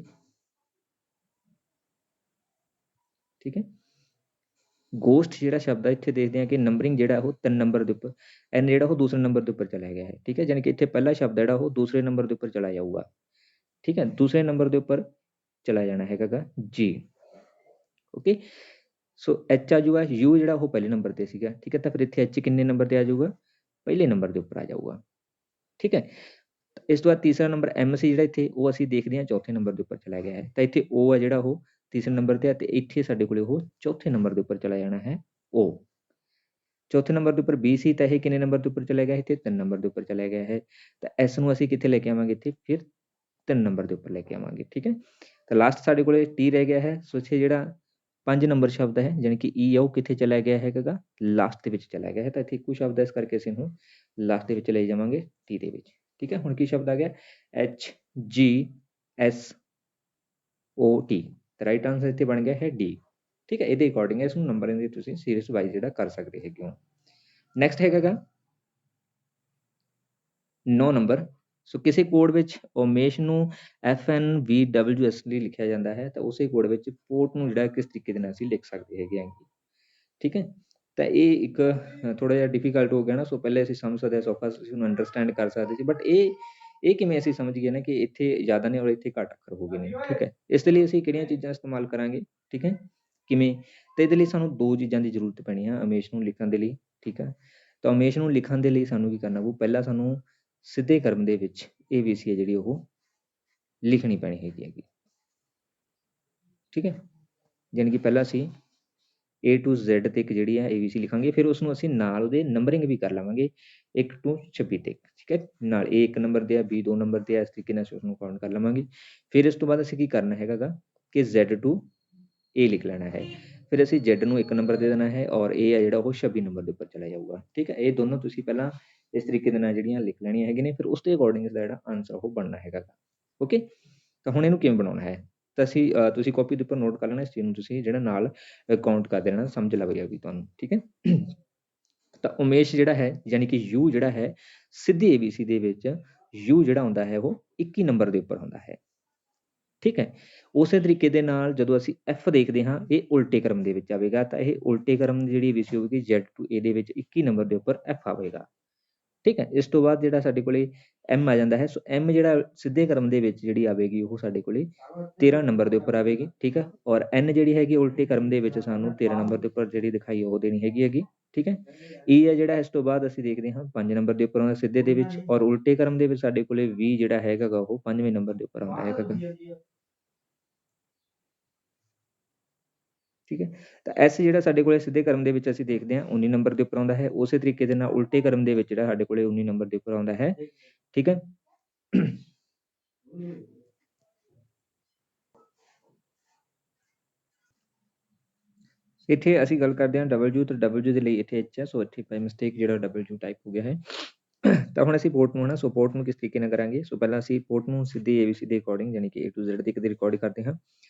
ਠੀਕ ਹੈ। ਗੋਸਟ ਜਿਹੜਾ ਸ਼ਬਦ ਹੈ, ਇੱਥੇ ਦੇਖਦੇ ਹਾਂ ਕਿ ਨੰਬਰਿੰਗ ਜਿਹੜਾ ਉਹ 3 ਨੰਬਰ ਦੇ ਉੱਪਰ, n ਜਿਹੜਾ ਉਹ ਦੂਸਰੇ ਨੰਬਰ ਦੇ ਉੱਪਰ ਚਲਾ ਗਿਆ ਹੈ, ਠੀਕ ਹੈ। ਯਾਨੀ ਕਿ ਇੱਥੇ ਪਹਿਲਾ ਸ਼ਬਦ ਜਿਹੜਾ ਉਹ ਦੂਸਰੇ ਨੰਬਰ ਦੇ ਉੱਪਰ ਚਲਾ ਜਾਊਗਾ, ਠੀਕ ਹੈ, ਦੂਸਰੇ ਨੰਬਰ ਦੇ ਉੱਪਰ ਚਲਾ ਜਾਣਾ ਹੈਗਾ ਗਾ G, ਓਕੇ। ਸੋ H ਆ ਜਾਊਗਾ, U ਜਿਹੜਾ ਉਹ ਪਹਿਲੇ ਨੰਬਰ ਤੇ ਸੀਗਾ, ਠੀਕ ਹੈ, ਤਾਂ ਫਿਰ ਇੱਥੇ H ਕਿੰਨੇ ਨੰਬਰ ਤੇ ਆ ਜਾਊਗਾ, ਪਹਿਲੇ ਨੰਬਰ ਦੇ ਉੱਪਰ ਆ ਜਾਊਗਾ, ਠੀਕ ਹੈ। ਇਸ ਤੋਂ ਬਾਅਦ ਤੀਸਰਾ ਨੰਬਰ M ਸੀ ਜਿਹੜਾ ਇੱਥੇ, ਉਹ ਅਸੀਂ ਦੇਖਦੇ ਹਾਂ ਚੌਥੇ ਨੰਬਰ ਦੇ ਉੱਪਰ ਚਲਾ ਗਿਆ ਹੈ, ਤਾਂ ਇੱਥੇ O ਹੈ ਜਿਹੜਾ ਉਹ ਤੀਸਰੇ ਨੰਬਰ ਤੇ ਹੈ, ਤੇ ਇੱਥੇ ਸਾਡੇ ਕੋਲੇ ਉਹ ਚੌਥੇ ਨੰਬਰ ਦੇ ਉੱਪਰ ਚਲਾ ਜਾਣਾ ਹੈ O। ਚੌਥੇ ਨੰਬਰ ਦੇ ਉੱਪਰ B ਸੀ, ਤਾਂ ਇਹ ਕਿੰਨੇ ਨੰਬਰ ਦੇ ਉੱਪਰ ਚਲਾ ਗਿਆ, ਇੱਥੇ 3 ਨੰਬਰ ਦੇ ਉੱਪਰ ਚਲਾ ਗਿਆ ਹੈ। ਤਾਂ S ਨੂੰ ਅਸੀਂ ਕਿੱਥੇ ਲੈ ਕੇ ਆਵਾਂਗੇ, ਇੱਥੇ ਫਿਰ 3 ਨੰਬਰ ਦੇ ਉੱਪਰ ਲੈ ਕੇ ਆਵਾਂਗੇ, ਠੀਕ ਹੈ। ਤਾਂ ਲਾਸਟ ਸਾਡੇ ਕੋਲੇ T ਰਹਿ ਗਿਆ ਹੈ। ਸੋ ਇੱਥੇ ਜਿਹੜਾ 5 ਨੰਬਰ ਸ਼ਬਦ ਹੈ, ਜਾਣੀ ਕਿ E ਆ, ਉਹ ਕਿੱਥੇ ਚਲਾ ਗਿਆ ਹੈਗਾ ਗਾ, ਲਾਸਟ ਦੇ ਵਿੱਚ ਚਲਾ ਗਿਆ ਹੈ। ਤਾਂ ਇੱਥੇ ਇੱਕੋ ਸ਼ਬਦ ਹੈ, ਇਸ ਕਰਕੇ ਅਸੀਂ ਇਹਨੂੰ ਲਾਸਟ ਦੇ ਵਿੱਚ ਲੈ ਜਾਵਾਂਗੇ T ਦੇ ਵਿੱਚ, ਠੀਕ ਹੈ। ਹੁਣ ਕੀ ਸ਼ਬਦ ਆ ਗਿਆ, HGSOT, ਤਾਂ ਰਾਈਟ ਆਂਸਰ ਇੱਥੇ ਬਣ ਗਿਆ ਹੈ D, ਠੀਕ ਹੈ। ਇਹਦੇ ਅਕੋਰਡਿੰਗ ਇਸ ਨੂੰ ਨੰਬਰਿੰਗ ਦੀ ਤੁਸੀਂ ਸੀਰੀਜ਼ ਵਾਈਜ਼ ਜਿਹੜਾ ਕਰ ਸਕਦੇ ਹੈਗੇ ਹੋ। ਨੈਕਸਟ ਹੈਗਾ ਗਾ 9 ਨੰਬਰ। ਸੋ ਕਿਸੇ ਕੋਡ ਵਿੱਚ ਉਮੇਸ਼ ਨੂੰ FNVWS ਲਈ ਲਿਖਿਆ ਜਾਂਦਾ ਹੈ, ਤਾਂ ਉਸੇ ਕੋਡ ਵਿੱਚ ਪੋਰਟ ਨੂੰ ਜਿਹੜਾ ਕਿਸ ਤਰੀਕੇ ਦੇ ਨਾਲ ਅਸੀਂ ਲਿਖ ਸਕਦੇ ਹੈਗੇ ਹਾਂ, ਠੀਕ ਹੈ। ਤਾਂ ਇਹ ਇੱਕ ਥੋੜ੍ਹਾ ਜਿਹਾ ਡਿਫੀਕਲਟ ਹੋ ਗਿਆ ਨਾ, ਸੋ ਪਹਿਲੇ ਅਸੀਂ ਸਮਝ ਸਕਦੇ ਹਾਂ, ਸੌਖਾ ਅਸੀਂ ਉਹਨੂੰ ਅੰਡਰਸਟੈਂਡ ਕਰ ਸਕਦੇ ਸੀ, ਬਟ ਇਹ ਕਿਵੇਂ ਅਸੀਂ ਸਮਝ ਗਏ ਨਾ ਕਿ ਇੱਥੇ ਜ਼ਿਆਦਾ ਨੇ ਔਰ ਇੱਥੇ ਘੱਟ ਅੱਖਰ ਹੋ ਗਏ ਨੇ, ਠੀਕ ਹੈ। ਇਸ ਦੇ ਲਈ ਅਸੀਂ ਕਿਹੜੀਆਂ ਚੀਜ਼ਾਂ ਇਸਤੇਮਾਲ ਕਰਾਂਗੇ, ਠੀਕ ਹੈ, ਕਿਵੇਂ, ਤਾਂ ਇਹਦੇ ਲਈ ਸਾਨੂੰ 2 ਚੀਜ਼ਾਂ ਦੀ ਜ਼ਰੂਰਤ ਪੈਣੀ ਹੈ ਉਮੇਸ਼ ਨੂੰ ਲਿਖਣ ਦੇ ਲਈ, ਠੀਕ ਹੈ। ਤਾਂ ਉਮੇਸ਼ ਨੂੰ ਲਿਖਣ ਦੇ ਲਈ ਸਾਨੂੰ ਕੀ ਕਰਨਾ ਪਊ, ਪਹਿਲਾਂ ਸਾਨੂੰ ਸਿੱਧੇ ਕ੍ਰਮ ਦੇ ਵਿੱਚ ABC ਹੈ ਜਿਹੜੀ ਉਹ ਲਿਖਣੀ ਪੈਣੀ ਹੈਗੀ, ਠੀਕ ਹੈ। ਯਾਨੀ ਕਿ ਪਹਿਲਾਂ ਅਸੀਂ A to Z ਤੱਕ ਜਿਹੜੀ ਹੈ ABC ਲਿਖਾਂਗੇ, ਫਿਰ ਉਸ ਨੂੰ ਅਸੀਂ ਨਾਲ ਉਹਦੇ ਨੰਬਰਿੰਗ ਵੀ ਕਰ ਲਵਾਂਗੇ 1 to 26 ਤੱਕ, ਠੀਕ ਹੈ। ਨਾਲ A 1 ਨੰਬਰ ਤੇ ਆ, B 2 ਨੰਬਰ ਤੇ ਆ, ਇਸ ਤਰੀਕੇ ਨਾਲ ਅਸੀਂ ਉਸਨੂੰ ਕਾਊਂਟ ਕਰ ਲਵਾਂਗੇ। ਫਿਰ ਇਸ ਤੋਂ ਬਾਅਦ ਅਸੀਂ ਕੀ ਕਰਨਾ ਹੈਗਾ ਗਾ ਕਿ Z to A ਲਿਖ ਲੈਣਾ ਹੈ। ਫਿਰ ਅਸੀਂ Z ਨੂੰ 1 ਨੰਬਰ ਦੇ ਦੇਣਾ ਹੈ ਔਰ A ਹੈ ਜਿਹੜਾ ਉਹ 26 ਨੰਬਰ ਦੇ ਉੱਪਰ ਚਲਾ ਜਾਊਗਾ। ਠੀਕ ਹੈ, ਇਹ ਦੋਨੋਂ ਤੁਸੀਂ ਪਹਿਲਾਂ ਇਸ ਤਰੀਕੇ ਦੇ ਨਾਲ ਜਿਹੜੀਆਂ ਲਿਖ ਲੈਣੀਆਂ ਹੈਗੀਆਂ ਨੇ, ਫਿਰ ਉਸ ਦੇ ਅਕੋਰਡਿੰਗ ਇਸਦਾ ਜਿਹੜਾ ਆਂਸਰ ਉਹ ਬਣਨਾ ਹੈਗਾ। ਓਕੇ, ਤਾਂ ਹੁਣ ਇਹਨੂੰ ਕਿਵੇਂ ਬਣਾਉਣਾ ਹੈ, ਤਾਂ ਤੁਸੀਂ ਕਾਪੀ ਦੇ ਉੱਪਰ ਨੋਟ ਕਰ ਲੈਣਾ, ਇਸ ਚੀਜ਼ ਨੂੰ ਤੁਸੀਂ ਜਿਹੜਾ ਨਾਲ ਕਾਊਂਟ ਕਰ ਦੇਣਾ, ਸਮਝ ਲੱਗ ਜਾਊਗੀ ਤੁਹਾਨੂੰ। ਠੀਕ ਹੈ, ਤਾਂ ਉਮੇਸ਼ ਜਿਹੜਾ ਹੈ ਯਾਨੀ ਕਿ U ਜਿਹੜਾ ਹੈ ਸਿੱਧੀ ABC ਦੇ ਵਿੱਚ U ਜਿਹੜਾ ਹੁੰਦਾ ਹੈ ਉਹ 21 ਨੰਬਰ ਦੇ ਉੱਪਰ ਹੁੰਦਾ ਹੈ। ਠੀਕ ਹੈ, ਉਸੇ ਤਰੀਕੇ ਦੇ ਨਾਲ ਜਦੋਂ ਅਸੀਂ F ਦੇਖਦੇ ਹਾਂ, ਇਹ ਉਲਟੇ ਕ੍ਰਮ ਦੇ ਵਿੱਚ ਆਵੇਗਾ, ਤਾਂ ਇਹ ਉਲਟੇ ਕ੍ਰਮ ਦੀ ਜਿਹੜੀ ABC ਹੋਵੇਗੀ Z to A ਦੇ ਵਿੱਚ 21 ਨੰਬਰ ਦੇ ਉੱਪਰ F ਆਵੇਗਾ। ਠੀਕ ਹੈ, ਇਸ ਤੋਂ ਬਾਅਦ ਜਿਹੜਾ ਸਾਡੇ ਕੋਲੇ M ਆ ਜਾਂਦਾ ਹੈ, ਸੋ M ਜਿਹੜਾ ਸਿੱਧੇ ਕ੍ਰਮ ਦੇ ਵਿੱਚ ਜਿਹੜੀ ਆਵੇਗੀ ਉਹ ਸਾਡੇ ਕੋਲੇ 13 ਨੰਬਰ ਦੇ ਉੱਪਰ ਆਵੇਗੀ। ਠੀਕ ਹੈ, ਔਰ N ਜਿਹੜੀ ਹੈਗੀ ਉਲਟੇ ਕ੍ਰਮ ਦੇ ਵਿੱਚ ਸਾਨੂੰ 13 ਨੰਬਰ ਦੇ ਉੱਪਰ ਜਿਹੜੀ ਦਿਖਾਈ ਉਹ ਦੇਣੀ ਹੈਗੀ। ਠੀਕ ਹੈ, E ਹੈ ਜਿਹੜਾ ਇਸ ਤੋਂ ਬਾਅਦ ਅਸੀਂ ਦੇਖਦੇ ਹਾਂ 5 ਨੰਬਰ ਦੇ ਉੱਪਰ ਆਉਂਦਾ ਸਿੱਧੇ ਦੇ ਵਿੱਚ, ਔਰ ਉਲਟੇ ਕ੍ਰਮ ਦੇ ਵਿੱਚ ਸਾਡੇ ਕੋਲੇ V ਜਿਹੜਾ ਹੈਗਾ ਉਹ 5ਵੇਂ ਨੰਬਰ ਦੇ ਉੱਪਰ ਆਉਂਦਾ ਹੈਗਾ। ਠੀਕ ਹੈ, ਤਾਂ S ਜਿਹੜਾ ਸਾਡੇ ਕੋਲੇ ਸਿੱਧੇ ਕ੍ਰਮ ਦੇ ਵਿੱਚ ਅਸੀਂ ਦੇਖਦੇ ਹਾਂ 19 ਨੰਬਰ ਦੇ ਉੱਪਰ ਆਉਂਦਾ ਹੈ। ਉਸੇ ਤਰੀਕੇ ਦੇ ਨਾਲ ਉਲਟੇ ਕ੍ਰਮ ਦੇ ਵਿੱਚ ਜਿਹੜਾ ਸਾਡੇ ਕੋਲੇ 19 ਨੰਬਰ ਦੇ ਉੱਪਰ ਆਉਂਦਾ ਹੈ। ਠੀਕ ਹੈ, ਇੱਥੇ ਅਸੀਂ ਗੱਲ ਕਰਦੇ ਹਾਂ W, ਤਾਂ W ਦੇ ਲਈ ਇੱਥੇ H ਹੈ, ਸੋ ਇੱਥੇ ਬਾਈ ਮਿਸਟੇਕ ਜਿਹੜਾ W ਟਾਈਪ ਹੋ ਗਿਆ ਹੈ। ਤਾਂ ਹੁਣ ਅਸੀਂ ਪੋਰਟ ਨੂੰ ਸੋ ਪੋਰਟ ਨੂੰ ਕਿਸ ਤਰੀਕੇ ਨਾਲ ਕਰਾਂਗੇ, ਸੋ ਪਹਿਲਾਂ ਅਸੀਂ ਪੋਰਟ ਨੂੰ ਸਿੱਧੀ ABC ਦੇ ਅਕੋਰਡਿੰਗ ਯਾਨੀ ਕਿ A to Z ਦੀ ਕਦੇ ਰਿਕਾਰਡ ਕਰਦੇ ਹਾਂ।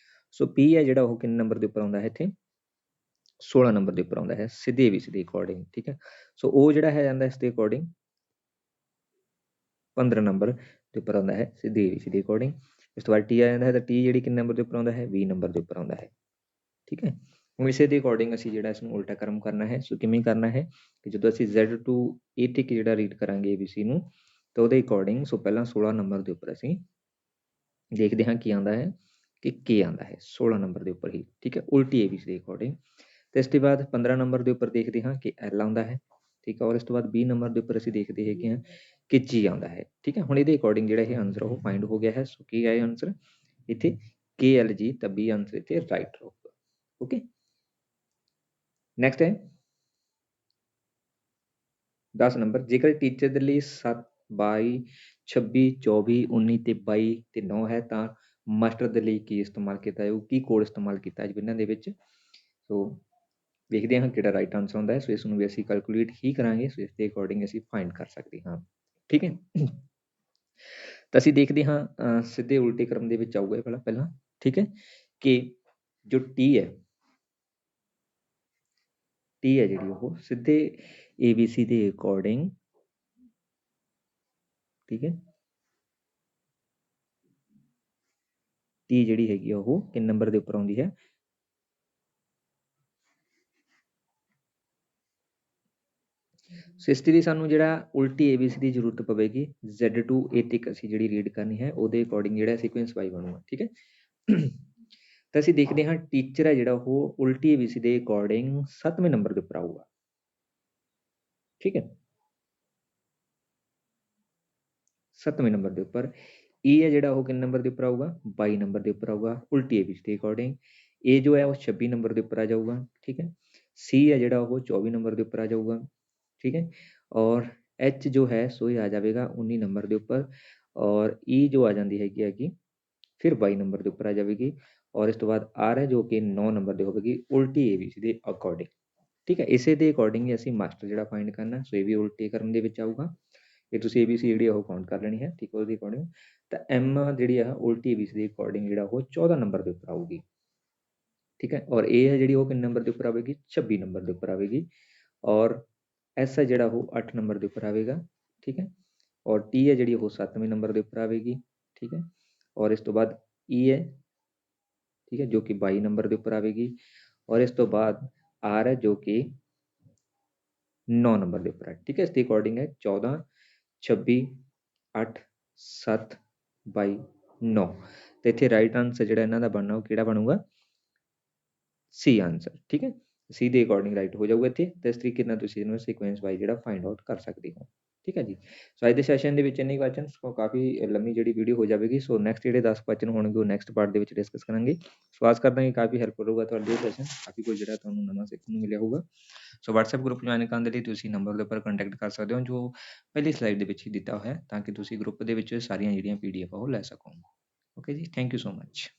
ਸੋ P ਹੈ ਜਿਹੜਾ ਉਹ ਕਿੰਨੇ ਨੰਬਰ ਦੇ ਉੱਪਰ ਆਉਂਦਾ ਹੈ, ਇੱਥੇ 16 ਨੰਬਰ ਦੇ ਉੱਪਰ ਆਉਂਦਾ ਹੈ ਸਿੱਧੀ ABC ਦੇ ਅਕੋਰਡਿੰਗ। ਠੀਕ ਹੈ, ਸੋ O ਜਿਹੜਾ ਹੈ ਜਾਂਦਾ ਇਸ ਦੇ ਅਕੋਰਡਿੰਗ 15 ਨੰਬਰ ਦੇ ਉੱਪਰ ਆਉਂਦਾ ਹੈ ਸਿੱਧੀ ABC ਦੇ ਅਕੋਰਡਿੰਗ। ਇਸ ਤੋਂ ਬਾਅਦ T ਆ ਜਾਂਦਾ ਹੈ, ਤਾਂ T ਜਿਹੜੀ ਕਿੰਨੇ ਨੰਬਰ ਦੇ ਉੱਪਰ ਆਉਂਦਾ ਹੈ 20 ਨੰਬਰ ਦੇ ਉੱਪਰ ਆਉਂਦਾ ਹੈ। ਠੀਕ ਹੈ, ਹੁਣ ਇਸੇ ਦੇ ਅਕੋਰਡਿੰਗ ਅਸੀਂ ਜਿਹੜਾ ਇਸਨੂੰ ਉਲਟਾ ਕ੍ਰਮ ਕਰਨਾ ਹੈ। ਸੋ ਕਿਵੇਂ ਕਰਨਾ ਹੈ ਕਿ ਜਦੋਂ ਅਸੀਂ Z to A ਤੱਕ ਜਿਹੜਾ ਰੀਡ ਕਰਾਂਗੇ ABC ਨੂੰ, ਤਾਂ ਉਹਦੇ ਅਕੋਰਡਿੰਗ ਸੋ ਪਹਿਲਾਂ 16 ਨੰਬਰ ਦੇ ਉੱਪਰ ਅਸੀਂ ਦੇਖਦੇ ਹਾਂ ਕੀ ਆਉਂਦਾ ਹੈ ਕਿ K ਆਉਂਦਾ ਹੈ 16 ਨੰਬਰ ਦੇ ਉੱਪਰ ਹੀ। ਠੀਕ ਹੈ, ਉਲਟੀ ABC ਦੇ ਅਕੋਰਡਿੰਗ। ਤੇ ਇਸ ਤੋਂ ਬਾਅਦ 15 ਨੰਬਰ ਦੇ ਉੱਪਰ ਦੇਖਦੇ ਹਾਂ ਕਿ L ਆਉਂਦਾ ਹੈ। ਠੀਕ ਹੈ, ਔਰ ਇਸ ਤੋਂ ਬਾਅਦ 20 ਨੰਬਰ ਦੇ ਉੱਪਰ ਅਸੀਂ ਦੇਖਦੇ ਹੈਗੇ ਹਾਂ ਕਿ G ਆਉਂਦਾ ਹੈ। ਠੀਕ ਹੈ, ਹੁਣ ਇਹਦੇ ਅਕੋਰਡਿੰਗ ਜਿਹੜਾ ਇਹ ਆਂਸਰ ਉਹ ਫਾਈਂਡ ਹੋ ਗਿਆ ਹੈ। ਸੋ ਕੀ ਹੈ ਆਂਸਰ ਇੱਥੇ KLG, ਤਾਂ B ਆਂਸਰ ਇੱਥੇ ਰਾਈਟ ਰਹੂਗਾ। ਓਕੇ, ਨੈਕਸਟ ਹੈ 10 ਨੰਬਰ, ਜੇਕਰ ਟੀਚਰ ਦੇ ਲਈ 7, 22, 26, 24, 19 ਤੇ 22 ਤੇ 9 ਹੈ, ਤਾਂ ਮਾਸਟਰ ਦੇ ਲਈ ਕੀ ਇਸਤੇਮਾਲ ਕੀਤਾ ਜਾਊ, ਕੀ ਕੋਡ ਇਸਤੇਮਾਲ ਕੀਤਾ ਜਾਊ ਇਹਨਾਂ ਦੇ ਵਿੱਚ। ਸੋ ਦੇਖਦੇ ਹਾਂ ਕਿਹੜਾ ਰਾਈਟ ਆਂਸਰ ਹੁੰਦਾ ਹੈ। ਸੋ ਇਸ ਨੂੰ ਵੀ ਅਸੀਂ ਕੈਲਕੂਲੇਟ ਹੀ ਕਰਾਂਗੇ, ਸੋ ਇਸ ਦੇ ਅਕੋਰਡਿੰਗ ਅਸੀਂ ਫਾਈਂਡ ਕਰ ਸਕਦੇ ਹਾਂ। ਠੀਕ ਹੈ, ਤਾਂ ਅਸੀਂ ਦੇਖਦੇ ਹਾਂ ਸਿੱਧੇ ਉਲਟੇ ਕ੍ਰਮ ਦੇ ਵਿੱਚ ਆਊਗਾ ਪਹਿਲਾਂ। ਠੀਕ ਹੈ, ਕਿ ਜੋ T ਹੈ ਜਿਹੜੀ ਉਹ ਸਿੱਧੇ ABC ਦੇ ਅਕੋਰਡਿੰਗ, ਠੀਕ ਹੈ, T ਜਿਹੜੀ ਹੈਗੀ ਆ ਉਹ ਕਿੰਨੇ ਨੰਬਰ ਦੇ ਉੱਪਰ ਆਉਂਦੀ ਹੈ, ਸੋ ਇਸ ਲਈ ਸਾਨੂੰ ਜਿਹੜਾ ਉਲਟੀ ABC ਦੀ ਜ਼ਰੂਰਤ ਪਵੇਗੀ। Z to A ਤੱਕ ਅਸੀਂ ਜਿਹੜੀ ਰੀਡ ਕਰਨੀ ਹੈ ਉਹਦੇ ਅਕੋਰਡਿੰਗ ਜਿਹੜਾ ਸੀਕੁਐਂਸ ਵਾਈ ਬਣੂਗਾ। ਠੀਕ ਹੈ, ਤਾਂ ਅਸੀਂ ਦੇਖਦੇ ਹਾਂ ਟੀਚਰ ਹੈ ਜਿਹੜਾ ਉਹ ਉਲਟੀ ABC ਦੇ ਅਕੋਰਡਿੰਗ 7ਵੇਂ ਨੰਬਰ ਦੇ ਉੱਪਰ ਆਊਗਾ। ਠੀਕ ਹੈ, 7ਵੇਂ ਨੰਬਰ ਦੇ ਉੱਪਰ। E ਹੈ ਜਿਹੜਾ ਉਹ ਕਿੰਨੇ ਨੰਬਰ ਦੇ ਉੱਪਰ ਆਊਗਾ, 22 ਨੰਬਰ ਦੇ ਉੱਪਰ ਆਊਗਾ ਉਲਟੀ ABC ਦੇ ਅਕੋਰਡਿੰਗ। A ਜੋ ਹੈ ਉਹ 26 ਨੰਬਰ ਦੇ ਉੱਪਰ ਆ ਜਾਊਗਾ। ਠੀਕ ਹੈ, C ਹੈ ਜਿਹੜਾ ਉਹ 24 ਨੰਬਰ ਦੇ ਉੱਪਰ ਆ ਜਾਊਗਾ। ਠੀਕ ਹੈ, ਔਰ H ਜੋ ਹੈ ਸੋ ਇਹ ਆ ਜਾਵੇਗਾ 19 ਨੰਬਰ ਦੇ ਉੱਪਰ, ਔਰ E ਜੋ ਆ ਜਾਂਦੀ ਹੈਗੀ ਫਿਰ 22 ਨੰਬਰ ਦੇ ਉੱਪਰ ਆ ਜਾਵੇਗੀ, ਔਰ ਇਸ ਤੋਂ ਬਾਅਦ R ਹੈ ਜੋ ਕਿ 9 ਨੰਬਰ ਦੇ ਹੋਵੇਗੀ ਉਲਟੀ ABC ਦੇ ਅਕੋਰਡਿੰਗ। ਠੀਕ ਹੈ, ਇਸੇ ਦੇ ਅਕੋਰਡਿੰਗ ਹੀ ਅਸੀਂ ਮਾਸਟਰ ਜਿਹੜਾ ਫਾਈਂਡ ਕਰਨਾ, ਸੋ ਇਹ ਵੀ ਉਲਟੇ ਕ੍ਰਮ ਦੇ ਵਿੱਚ ਆਊਗਾ। ਇਹ ਤੁਸੀਂ ABC ਜਿਹੜੀ ਉਹ ਕਾਊਂਟ ਕਰ ਲੈਣੀ ਹੈ। ਠੀਕ ਹੈ, ਉਹਦੇ ਅਕੋਰਡਿੰਗ। ਤਾਂ M ਜਿਹੜੀ ਆ ਉਲਟੀ ABC ਦੇ ਅਕੋਰਡਿੰਗ ਜਿਹੜਾ ਉਹ 14 ਨੰਬਰ ਦੇ ਉੱਪਰ ਆਊਗੀ। ਠੀਕ ਹੈ, ਔਰ A ਹੈ ਜਿਹੜੀ ਉਹ ਕਿੰਨੇ ਨੰਬਰ ਦੇ ਉੱਪਰ ਆਵੇਗੀ, 26 ਨੰਬਰ ਦੇ ਉੱਪਰ ਆਵੇਗੀ, ਔਰ S ਹੈ ਜਿਹੜਾ ਉਹ 8 ਨੰਬਰ ਦੇ ਉੱਪਰ ਆਵੇਗਾ। ਠੀਕ ਹੈ, ਔਰ T ਹੈ ਜਿਹੜੀ ਉਹ 7ਵੇਂ ਨੰਬਰ ਦੇ ਉੱਪਰ ਆਵੇਗੀ। ਠੀਕ ਹੈ, ਔਰ ਇਸ ਤੋਂ ਬਾਅਦ E ਹੈ, ਠੀਕ ਹੈ, ਜੋ ਕਿ 22 ਨੰਬਰ ਦੇ ਉੱਪਰ ਆਵੇਗੀ, ਔਰ ਇਸ ਤੋਂ ਬਾਅਦ R ਹੈ ਜੋ ਕਿ 9 ਨੰਬਰ ਦੇ ਉੱਪਰ ਹੈ। ਠੀਕ ਹੈ, ਇਸ ਦੇ ਅਕੋਰਡਿੰਗ ਹੈ 14, 26, 8, 7, 22, 9। ਤੇ ਇੱਥੇ ਰਾਈਟ ਆਂਸਰ ਜਿਹੜਾ ਇਹਨਾਂ ਦਾ ਬਣਨਾ ਉਹ ਕਿਹੜਾ ਬਣੂਗਾ, C ਆਂਸਰ। ਠੀਕ ਹੈ, C ਦੇ ਅਕੋਰਡਿੰਗ ਰਾਈਟ ਹੋ ਜਾਊਗਾ ਇੱਥੇ। ਤੇ ਇਸ ਤਰੀਕੇ ਨਾਲ ਤੁਸੀਂ ਇਹਨੂੰ ਸੀਕੁਐਂਸ ਵਾਈਜ਼ ਜਿਹੜਾ ਫਾਈਂਡ ਆਊਟ ਕਰ ਸਕਦੇ ਹੋ। ਠੀਕ ਹੈ ਜੀ, ਸੋ ਅੱਜ ਦੇ ਸੈਸ਼ਨ ਦੇ ਵਿੱਚ ਇੰਨੇ ਕੁਐਸਚਨ, ਸੋ ਕਾਫੀ ਲੰਮੀ ਜਿਹੜੀ ਵੀਡੀਓ ਹੋ ਜਾਵੇਗੀ। ਸੋ ਨੈਕਸਟ ਜਿਹੜੇ 10 ਕੁਐਸਚਨ ਹੋਣਗੇ ਉਹ ਨੈਕਸਟ ਪਾਰਟ ਦੇ ਵਿੱਚ ਡਿਸਕਸ ਕਰਾਂਗੇ। ਸੋ ਆਸ ਕਰਦਾ ਕਿ ਕਾਫੀ ਹੈਲਪਫੁਲ ਹੋਊਗਾ ਤੁਹਾਡੇ ਲਈ ਸੈਸ਼ਨ, ਕਾਫੀ ਕੁਝ ਜਿਹੜਾ ਤੁਹਾਨੂੰ ਨਵਾਂ ਸਿੱਖਣ ਨੂੰ ਮਿਲਿਆ ਹੋਊਗਾ। ਸੋ WhatsApp ਗਰੁੱਪ ਜੁਆਇਨ ਕਰਨ ਦੇ ਲਈ ਤੁਸੀਂ ਨੰਬਰ ਦੇ ਉੱਪਰ ਕੰਟੈਕਟ ਕਰ ਸਕਦੇ ਹੋ ਜੋ ਪਹਿਲੀ ਸਲਾਈਡ ਦੇ ਵਿੱਚ ਹੀ ਦਿੱਤਾ ਹੋਇਆ ਹੈ, ਤਾਂ ਕਿ ਤੁਸੀਂ ਗਰੁੱਪ ਦੇ ਵਿੱਚ ਸਾਰੀਆਂ ਜਿਹੜੀਆਂ PDF ਉਹ ਲੈ ਸਕੋ। ਓਕੇ ਜੀ, ਥੈਂਕ ਯੂ ਸੋ ਮਚ।